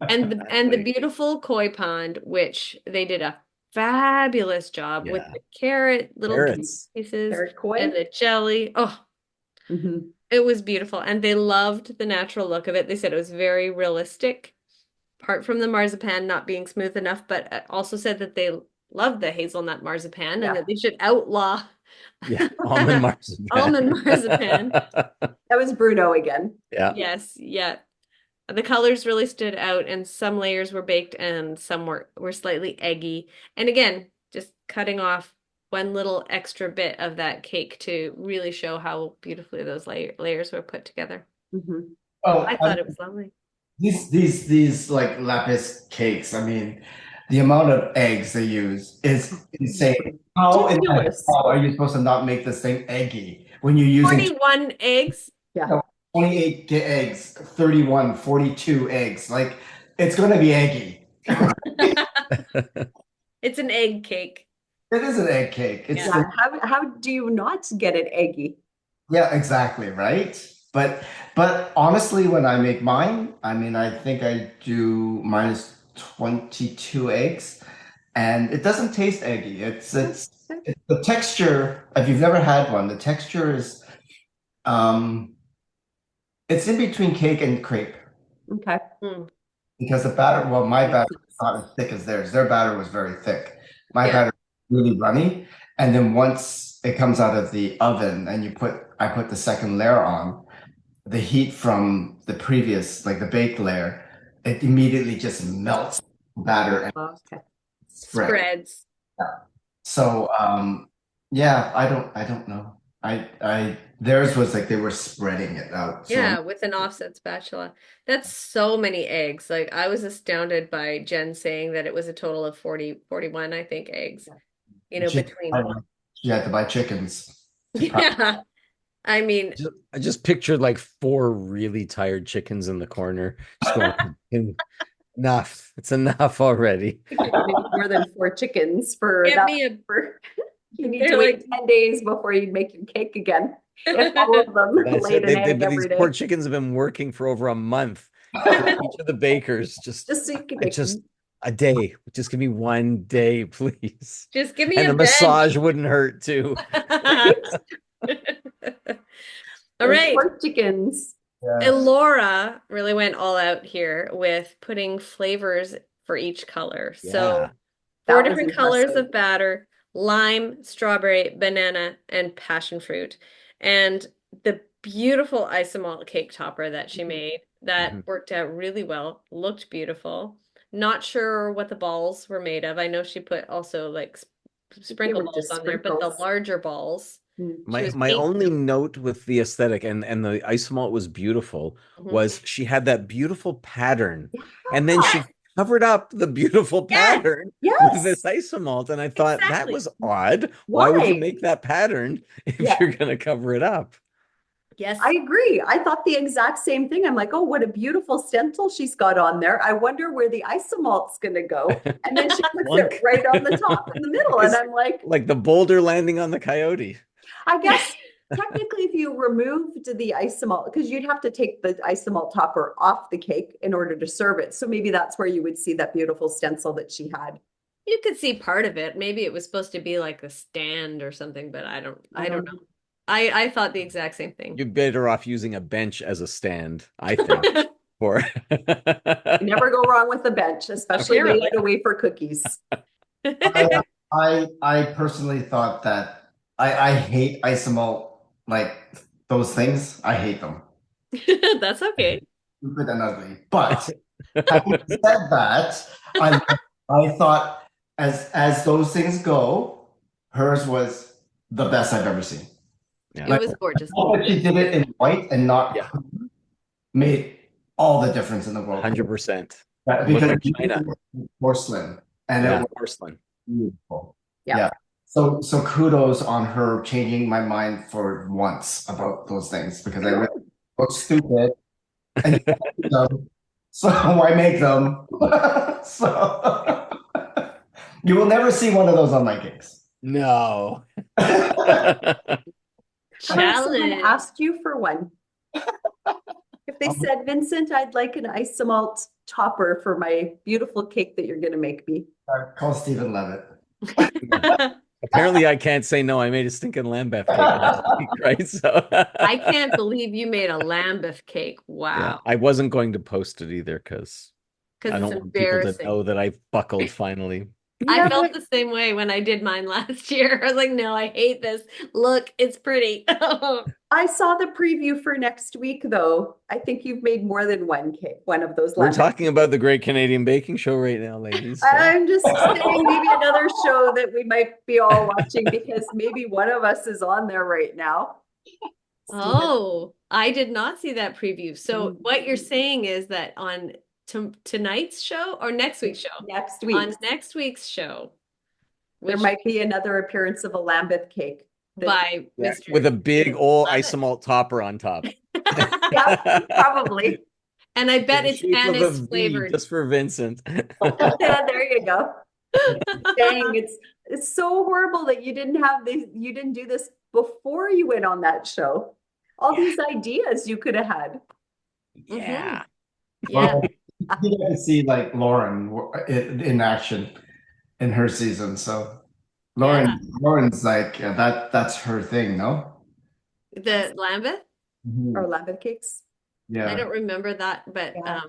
And the beautiful koi pond, which they did a fabulous job with Yeah. the little carrot Carrots. pieces Carrot and koi. the jelly. Oh, Mhm. it was beautiful. And they loved the natural look of it. They said it was very realistic. apart from the marzipan not being smooth enough, but also said that they love the hazelnut marzipan and that they should outlaw Yeah, almond marzipan. almond marzipan. That was Bruno again. Yeah. Yes, yeah. The colors really stood out, and some layers were baked and some were slightly eggy. And again, just cutting off one little extra bit of that cake to really show how beautifully those layers were put together. Mhm. Oh, I thought it was lovely. these like lapis cakes, I mean, the amount of eggs they use is insane. How in the Ridiculous. hell are you supposed to not make this thing eggy when you're using 41 eggs. Yeah. 28 eggs, 31, 42 eggs? Like, it's going to be eggy. It's an egg cake. It is an egg cake. It's Yeah. How do you not get it eggy? yeah, exactly, right? But honestly, when I make mine, I mean, I think I do minus 22 eggs, and it doesn't taste eggy. It's the texture. If you've never had one, the texture is it's in between cake and crepe Okay. because the batter. Well, my batter is not as thick as theirs. Their batter was very thick. My Yeah. batter is really runny, and then once it comes out of the oven and I put the second layer on. The heat from the previous, like the baked layer, it immediately just melts the batter and Okay. Spreads. so yeah, I don't know. Theirs was like they were spreading it out. So Yeah, with an offset spatula. That's so many eggs. Like I was astounded by Jen saying that it was a total of 41, I think, eggs. You know, between. she had to buy chickens. Yeah. I mean, I just pictured like 4 really tired chickens in the corner. Just going, enough. It's enough already. More than 4 chickens for get that. me a You need They're to wait like- 10 days before you make your cake again. If all of them That's laid it. an egg But every these day. poor chickens have been working for over a month. For each of the bakers, just Just so you can make a day. Just give me one day, please. just give me And a a massage wouldn't hurt too. All right. 4 chickens. Yeah. And Laura really went all out here with putting flavors for each color. So Yeah. 4 That was different colors impressive. of batter: lime, strawberry, banana, and passion fruit. And the beautiful isomalt cake topper that she made that worked out really well, looked beautiful. Not sure what the balls were made of. I know she put also like sprinkle were balls just on there, but the sprinkles. larger balls. My was only note with the aesthetic and the isomalt was beautiful was she had that beautiful pattern, and then she covered up the beautiful pattern with this isomalt, and I thought that was odd. Why would you make that pattern if you're gonna cover it up? Yes. I agree. I thought the exact same thing. I'm like, oh, what a beautiful stencil she's got on there. I wonder where the isomalt's going to go. And then she puts it right on the top in the middle. And I'm like the boulder landing on the coyote. I guess technically if you removed the isomalt, because you'd have to take the isomalt topper off the cake in order to serve it. So maybe that's where you would see that beautiful stencil that she had. You could see part of it. Maybe it was supposed to be like a stand or something, but I don't know. I thought the exact same thing. You're better off using a bench as a stand, I think. You never go wrong with the bench, especially lay it away for cookies. I personally thought that I hate isomalt, like those things. I hate them. That's okay. Stupid and ugly. But having said that, I thought as those things go, hers was the best I've ever seen. Yeah. It was gorgeous. But she did it in white and not made all the difference in the world. 100%. Because porcelain and it was porcelain. Beautiful. Yeah. So kudos on her changing my mind for once about those things because I really look stupid. And so why make them? So you will never see one of those on my cakes. No. Someone asked you for one. If they said, Vincent, I'd like an isomalt topper for my beautiful cake that you're going to make me. Call Stephen Levitt. Apparently, I can't say no. I made a stinking lambeth cake last week, right? So I can't believe you made a lambeth cake. Wow. Yeah, I wasn't going to post it either because because I it's don't want people to embarrassing. know that I've buckled finally. I Yeah, felt the same way when I did mine last year. I was like, no, I hate this. Look, it's pretty. I saw the preview for next week, though. I think you've made more than one cake, one of those We're lamb. talking about the Great Canadian Baking Show right now, ladies. So. I'm just saying maybe another show that we might be all watching because maybe one of us is on there right now. Oh, I did not see that preview. So what you're Mhm. saying is that on tonight's show or next week's show? Next On week, next week's show, there which might be another appearance of a lambeth cake. by Yeah, Mr. with a big old Love it. isomalt topper on top. Yeah, probably. And I bet In the it's shape of a anise V flavored. just for Vincent. Yeah, there you go. Dang, it's so horrible that you didn't do this before you went on that show. All these ideas you could have had. Yeah. Yeah. Well, you get to see like Lauren in action in her season. So Lauren's like that's her thing, no? The Lambeth? Or lambeth cakes. I Yeah. don't remember that, but Yeah.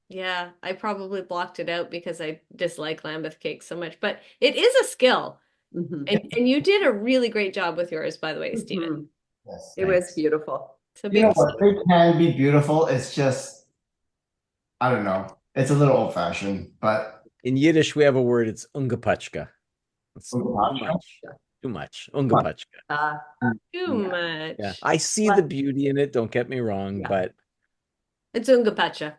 yeah, I probably blocked it out because I dislike Lambeth cakes so much. But it is a skill. Mhm. And you did a really great job with yours, by the way, Stephen. Mhm. Yes. It was beautiful. So You know big what? It can be beautiful. It's just I don't know. It's a little old fashioned, but In Yiddish, we have a word. It's ungepatschka. It's too Ungepatschka? much. Too much. Ungepatschka. too much. Yeah. I see the beauty in it. Don't get me wrong, Yeah. but It's ungapacha.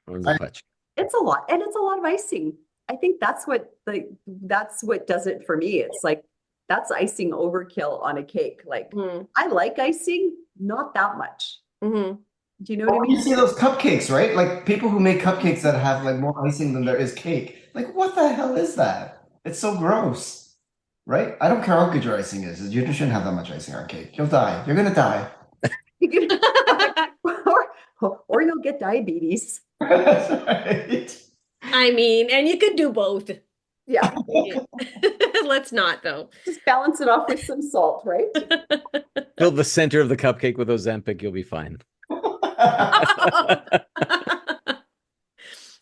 ungepatschka. It's a lot, and it's a lot of icing. I think that's what does it for me. It's like that's icing overkill on a cake. Like I like icing, not that much. Mm-hmm. Do you know what I you mean? see those cupcakes, right? Like people who make cupcakes that have like more icing than there is cake. Like what the hell is that? It's so gross, right? I don't care how good your icing is. You shouldn't have that much icing on cake. You'll die. You're gonna die. or you'll get diabetes. Right. I mean, and you could do both. Yeah, Let's not, though. just balance it off with some salt, right? Fill the center of the cupcake with Ozempic. You'll be fine.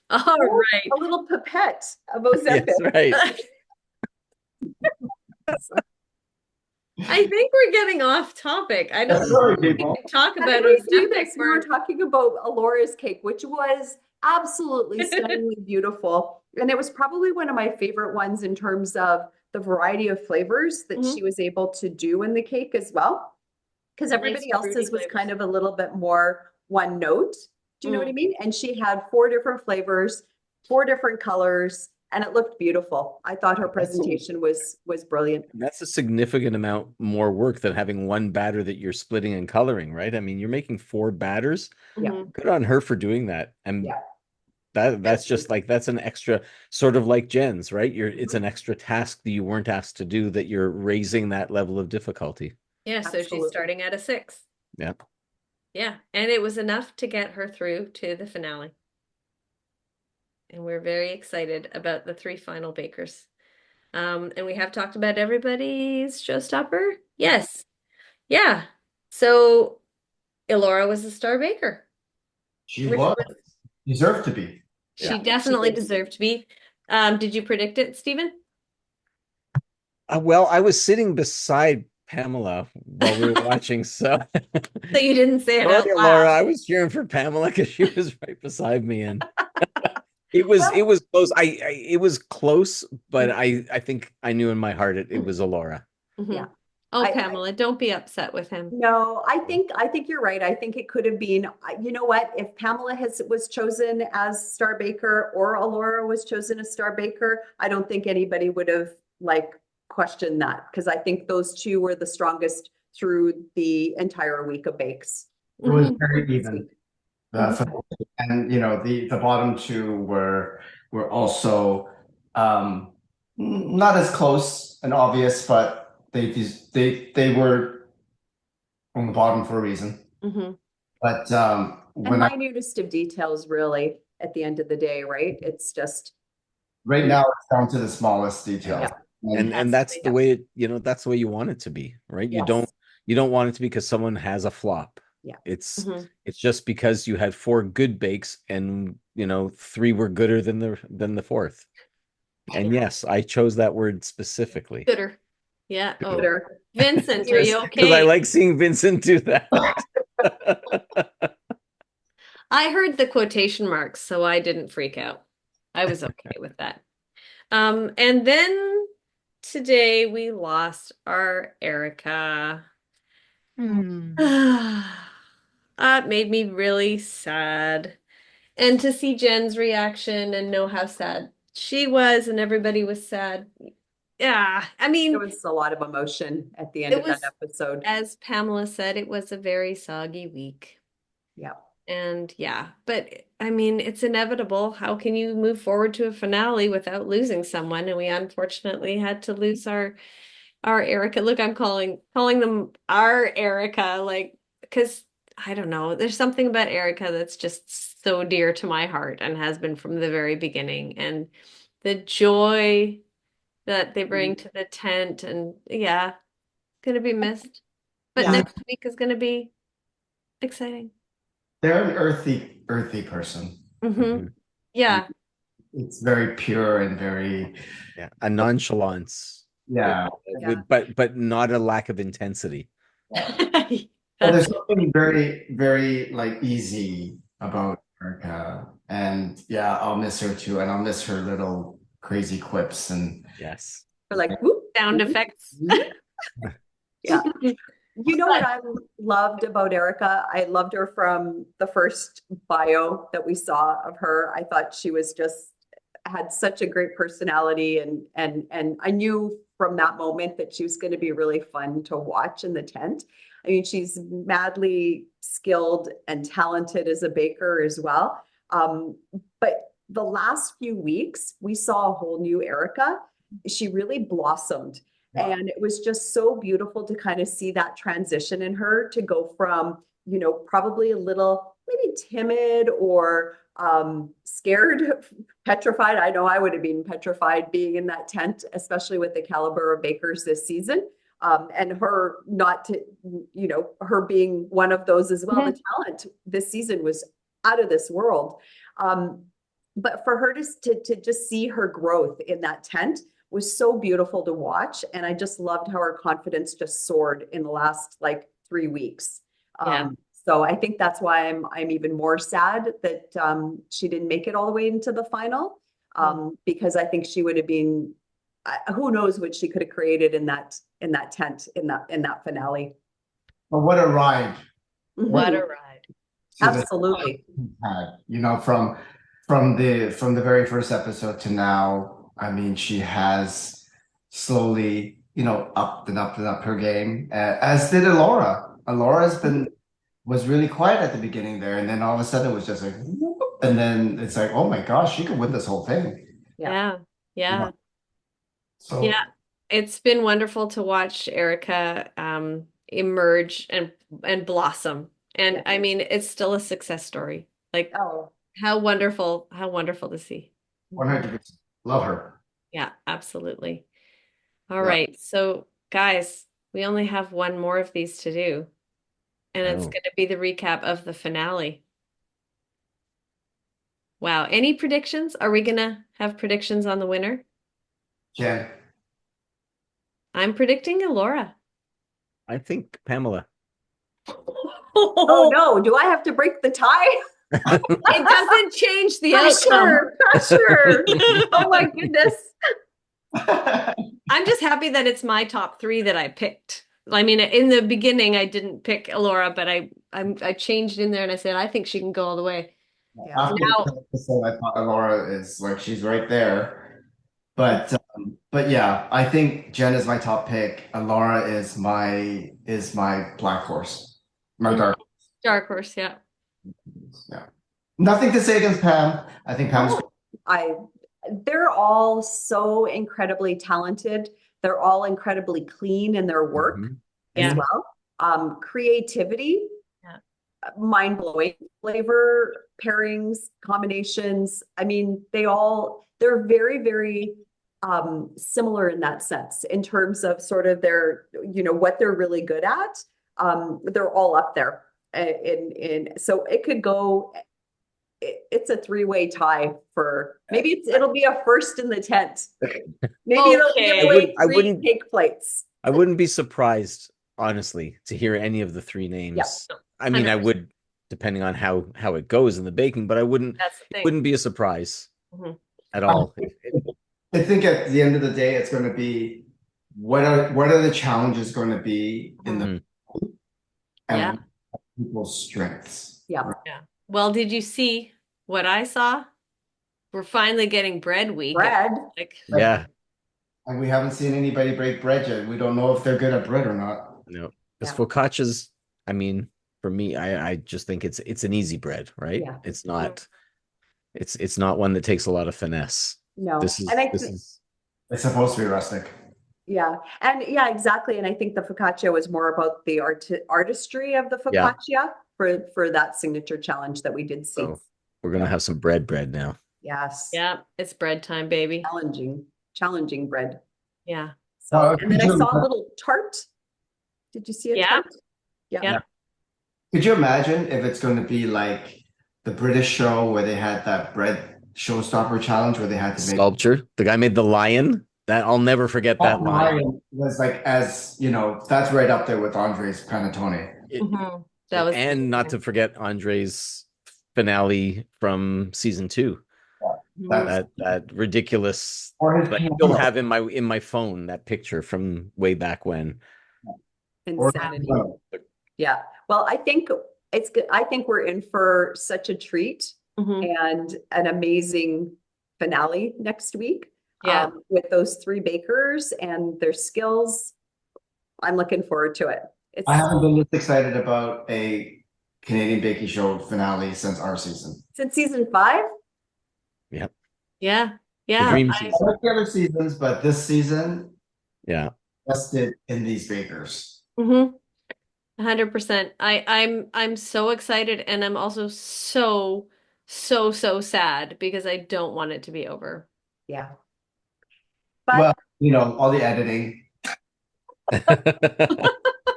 All right. A little pipette of Ozempic. Yes, right. I think we're getting off topic. I don't Sorry, think we people. can talk How about did we do Ozempic this? We were talking about Alora's cake, which was absolutely stunningly beautiful. And it was probably one of my favorite ones in terms of the variety of flavors that she was able to do in the cake as well. Because everybody Nice fruity else's was flavors. kind of a little bit more one note. Do you know what I mean? And she had 4 different flavors, 4 different colors, and it looked beautiful. I thought her presentation was brilliant. That's a significant amount more work than having one batter that you're splitting and coloring, right? I mean, you're making 4 batters. Yeah. Good on her for doing that. And Yeah. that's just like that's an extra sort of like Jen's, right? It's an extra task that you weren't asked to do that you're raising that level of difficulty. Yeah, so she's Absolutely. starting at a 6. Yeah. Yeah, and it was enough to get her through to the finale. And we're very excited about the 3 final bakers. And we have talked about everybody's showstopper. Yes. Yeah. So Elora was the star baker. She Which was deserved to be. She Yeah, definitely she did. deserved to be. Did you predict it, Stephen? Well, I was sitting beside Pamela while we were watching, so So you didn't say it out sorry, loud. Laura, I was cheering for Pamela because she was right beside me, and it was close. It was close, but I think I knew in my heart it was Laura. Mhm. Yeah. Oh, I- Pamela, don't be upset with him. No, I think you're right. I think it could have been, you know what, if Pamela was chosen as star baker or Alora was chosen as star baker, I don't think anybody would have like questioned that because I think those two were the strongest through the entire week of bakes. It was Mhm. very even. And you know, the bottom 2 were also not as close and obvious, but they were on the bottom for a reason. Mhm. But And when minutest of details, really, at the end of the day, right? It's just right now it's down to the smallest details. Yeah. And that's the way that's the way you want it to be, right? Yes. You don't want it to be because someone has a flop, Yeah. It's Mhm. it's just because you had 4 good bakes and 3 were gooder than the fourth. And Yeah. yes, I chose that word specifically. Gooder. Yeah. Oh, Bitter. Vincent, are Here's- you Because I okay? like seeing Vincent do that. I heard the quotation marks, so I didn't freak out. I was okay with that. And then today we lost our Erica. It made me really sad. And to see Jen's reaction and know how sad she was and everybody was sad. Yeah, I There mean, was a lot of emotion at the end it of that was, episode. as Pamela said, it was a very soggy week. Yeah. And yeah, but I mean, it's inevitable. How can you move forward to a finale without losing someone? And we unfortunately had to lose our Erica. Look, I'm calling them our Erica, like, because I don't know. There's something about Erica that's just so dear to my heart and has been from the very beginning. And the joy that they bring to the tent, and yeah, gonna be missed. But Yeah. next week is gonna be exciting. They're an earthy person. Mm-hmm. Mhm. Yeah. It's very pure and very, Yeah, a nonchalance, yeah. Yeah. but not a lack of intensity. Well, That's there's something very, very like easy about Erica. And yeah, I'll miss her too. And I'll miss her little crazy quips and Yes. We're like, whoop. sound effects. Yeah. You know what I loved about Erica? I loved her from the first bio that we saw of her. I thought she was just had such a great personality, and I knew from that moment that she was going to be really fun to watch in the tent. I mean, she's madly skilled and talented as a baker as well. But the last few weeks, we saw a whole new Erica. She really blossomed. And it was just so beautiful to kind of see that transition in her to go from, probably a little maybe timid or scared, petrified. I know I would have been petrified being in that tent, especially with the caliber of bakers this season. And her not to, her being one of those as well. Mhm. The talent this season was out of this world. But for her to just see her growth in that tent was so beautiful to watch. And I just loved how her confidence just soared in the last like 3 weeks. Yeah. So I think that's why I'm even more sad that she didn't make it all the way into the final. Because I think she would have been, who knows what she could have created in that tent in that finale. but what a ride What a Mhm. ride. to the Absolutely. had, from the very first episode to now. I mean, she has slowly, upped and upped and up her game, as did Alora. Was really quiet at the beginning there, and then all of a sudden it was just like, whoop, and then it's like, oh my gosh, she could win this whole thing. Yeah. Yeah. So Yeah. It's been wonderful to watch Erica emerge and blossom. And Yeah. I mean, it's still a success story. Like Oh, how wonderful to see. 100% love her. Yeah, absolutely. All Yeah. right. So, guys, we only have one more of these to do, and it's Oh. going to be the recap of the finale. Wow. Any predictions? Are we going to have predictions on the winner? Jen. I'm predicting Alora. I think Pamela. oh no, do I have to break the tie? It doesn't change the outcome. Pressure. Oh my goodness. I'm just happy that it's my top 3 that I picked. I mean, in the beginning, I didn't pick Alora, but I changed in there and I said I think she can go all the way. Yeah. After Now- the episode, I thought Laura is like she's right there. But yeah, I think Jen is my top pick. And Laura is my black horse. My Dark horse, yeah. yeah. Nothing to say against Pam. I think Pam's They're all so incredibly talented. They're all incredibly clean in their work Mhm. as Yeah. well. Creativity, Yeah. mind-blowing flavor pairings, combinations. I mean, they're very, very similar in that sense in terms of sort of their, what they're really good at. They're all up there. so it could go. It's a three-way tie for maybe it'll be a first in the tent. Maybe it'll give away three cake plates. I wouldn't be surprised, honestly, to hear any of the three names. Yeah. I mean, 100%. I would, depending on how it goes in the baking, but it wouldn't be a surprise at all. I think at the end of the day, it's going to be what are the challenges going to be in the and people's strengths. Yeah. Well, did you see what I saw? We're finally getting bread week. Yeah. And we haven't seen anybody break bread yet. We don't know if they're good at bread or not. No. Because focaccia's, I mean, for me, I just think it's an easy bread, right? Yeah. It's not it's not one that takes a lot of finesse. No. It's supposed to be rustic. Yeah. And exactly. And I think the focaccia was more about the artistry of the focaccia for that signature challenge that we did see. So we're going to have some bread now. Yes. Yeah. It's bread time, baby. Challenging bread. Yeah. So, and then I saw a little tart. Did you see a tart? Yeah. Could you imagine if it's going to be like the British show where they had that bread showstopper challenge where they had to make sculpture? The guy made the lion. That I'll never forget that lion. Was like, as you know, that's right up there with Andre's panettone. That was, and not to forget Andre's finale from season 2. That ridiculous. I still have in my phone that picture from way back when. Insanity. Yeah. Well, I think it's good. I think we're in for such a treat and an amazing finale next week. With those 3 bakers and their skills. I'm looking forward to it. I haven't been this excited about a Canadian baking show finale since our season. Since season 5? Yep. Yeah. The dream season. I like the other seasons, but this season, invested in these bakers. 100%. I'm so excited, and I'm also so sad because I don't want it to be over. Yeah. But well, all the editing. The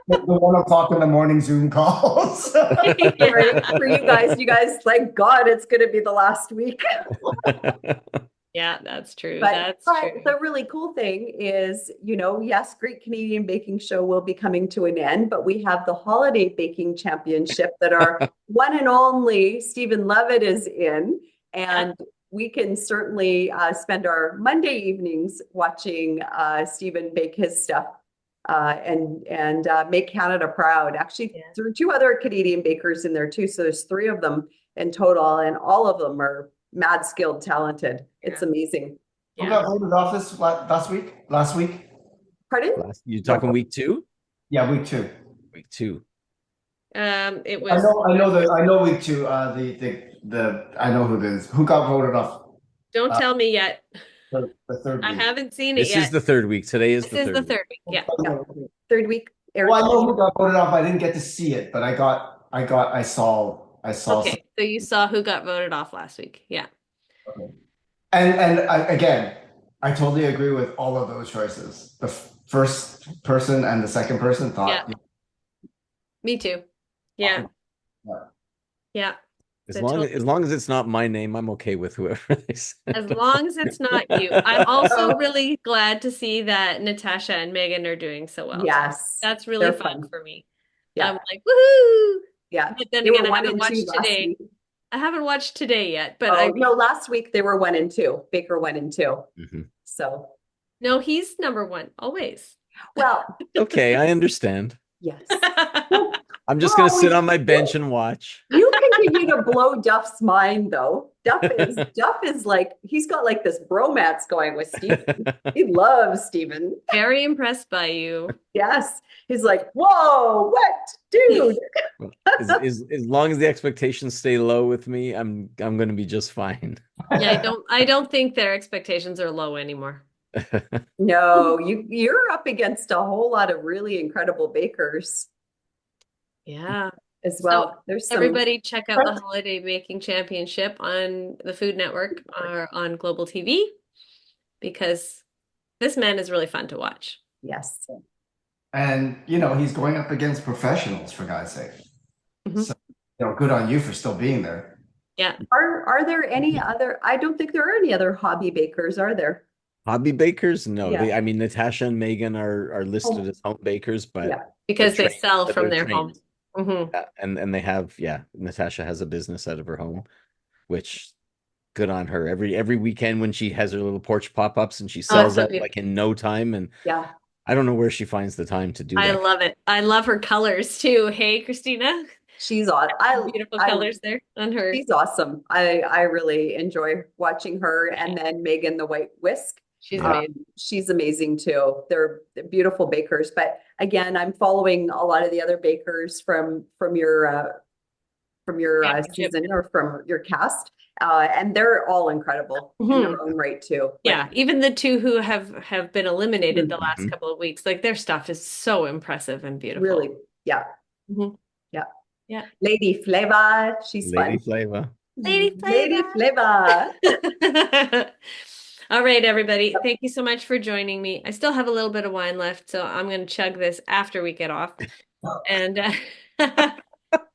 1 o'clock in the morning Zoom calls. For you guys, thank God it's going to be the last week. Yeah, that's true. But the really cool thing is, yes, Great Canadian Baking Show will be coming to an end, but we have the Holiday Baking Championship that our one and only Stephen Levitt is in. And we can certainly spend our Monday evenings watching Stephen bake his stuff and make Canada proud. Actually, there are 2 other Canadian bakers in there too. So there's 3 of them in total, and all of them are mad skilled, talented. It's amazing. Who got voted off this last week? Pardon? You talking week 2? Yeah, week 2. Week 2. It was. I know week 2. I know who it is. Who got voted off? Don't tell me yet. The third week. I haven't seen it yet. This is the 3rd week. Today is the 3rd week. This is the 3rd week. Yeah. 3rd week. Well, I know who got voted off. I didn't get to see it, but I saw. Okay, so you saw who got voted off last week. Yeah. Okay. And again, I totally agree with all of those choices. The first person and the second person thought. Yeah. Me too. Yeah. Yeah. As long as it's not my name, I'm okay with whoever they say. As long as it's not you. I'm also really glad to see that Natasha and Megan are doing so well. Yes. That's really fun for me. Yeah. I'm like, woohoo! Yeah. But then again, I haven't watched today. I haven't watched today yet, but no, last week they were 1 and 2. Baker 1 and 2. So no, he's number 1 always. Well, okay, I understand. Yes. I'm just going to sit on my bench and watch. You continue to blow Duff's mind, though. Duff is like, he's got like this bromance going with Stephen. He loves Stephen. Very impressed by you. Yes. He's like, whoa, what, dude? As long as the expectations stay low with me, I'm going to be just fine. Yeah, I don't think their expectations are low anymore. No, you're up against a whole lot of really incredible bakers. Yeah. As well. So there's everybody check out the Holiday Baking Championship on the Food Network or on Global TV because this man is really fun to watch. Yes. And he's going up against professionals, for God's sake. So good on you for still being there. Yeah. Are there any other, I don't think there are any other hobby bakers, are there? Hobby bakers? No, Yeah. I mean, Natasha and Megan are listed Oh, as home bakers, but yeah. they're Because they trained. sell But from they're their trained. homes. Hmm. Yeah, and they have, yeah. Natasha has a business out of her home, which good on her. Every weekend when she has her little porch pop-ups and she Oh, it's sells so out beautiful. like in no time. And Yeah. I don't know where she finds the time to do I that. love it. I love her colors too. Hey, Christina. She's on. Beautiful I colors there on her. She's awesome. I really enjoy watching her, and then Megan the White Whisk. She's Yeah. amazing. She's amazing too. They're beautiful bakers. But again, I'm following a lot of the other bakers from your Championship. season or from your cast, and they're all incredible in their own right too. Yeah, even the two who have been eliminated the last Mhm. couple of weeks, like their stuff is so impressive and beautiful. Really, yeah, Mhm. yeah. Yeah. Lady Flava, she's Lady fun. Flava. Lady Lady Flava. All right, everybody. Thank you so much for joining me. I still have a little bit of wine left, so I'm going to chug this after we get off. And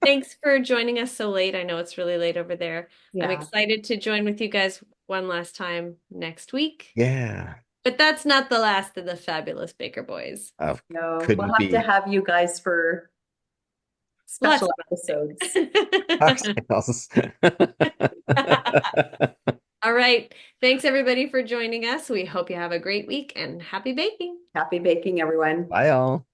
thanks for joining us so late. I know it's really late over there. I'm Yeah. excited to join with you guys one last time next week. Yeah. But that's not the last of the fabulous Baker Boys. Oh, No, we'll couldn't have to be. have you guys for Lots special episodes. Cocktails. All right. Thanks everybody for joining us. We hope you have a great week and happy baking. Happy baking, everyone. Bye, all.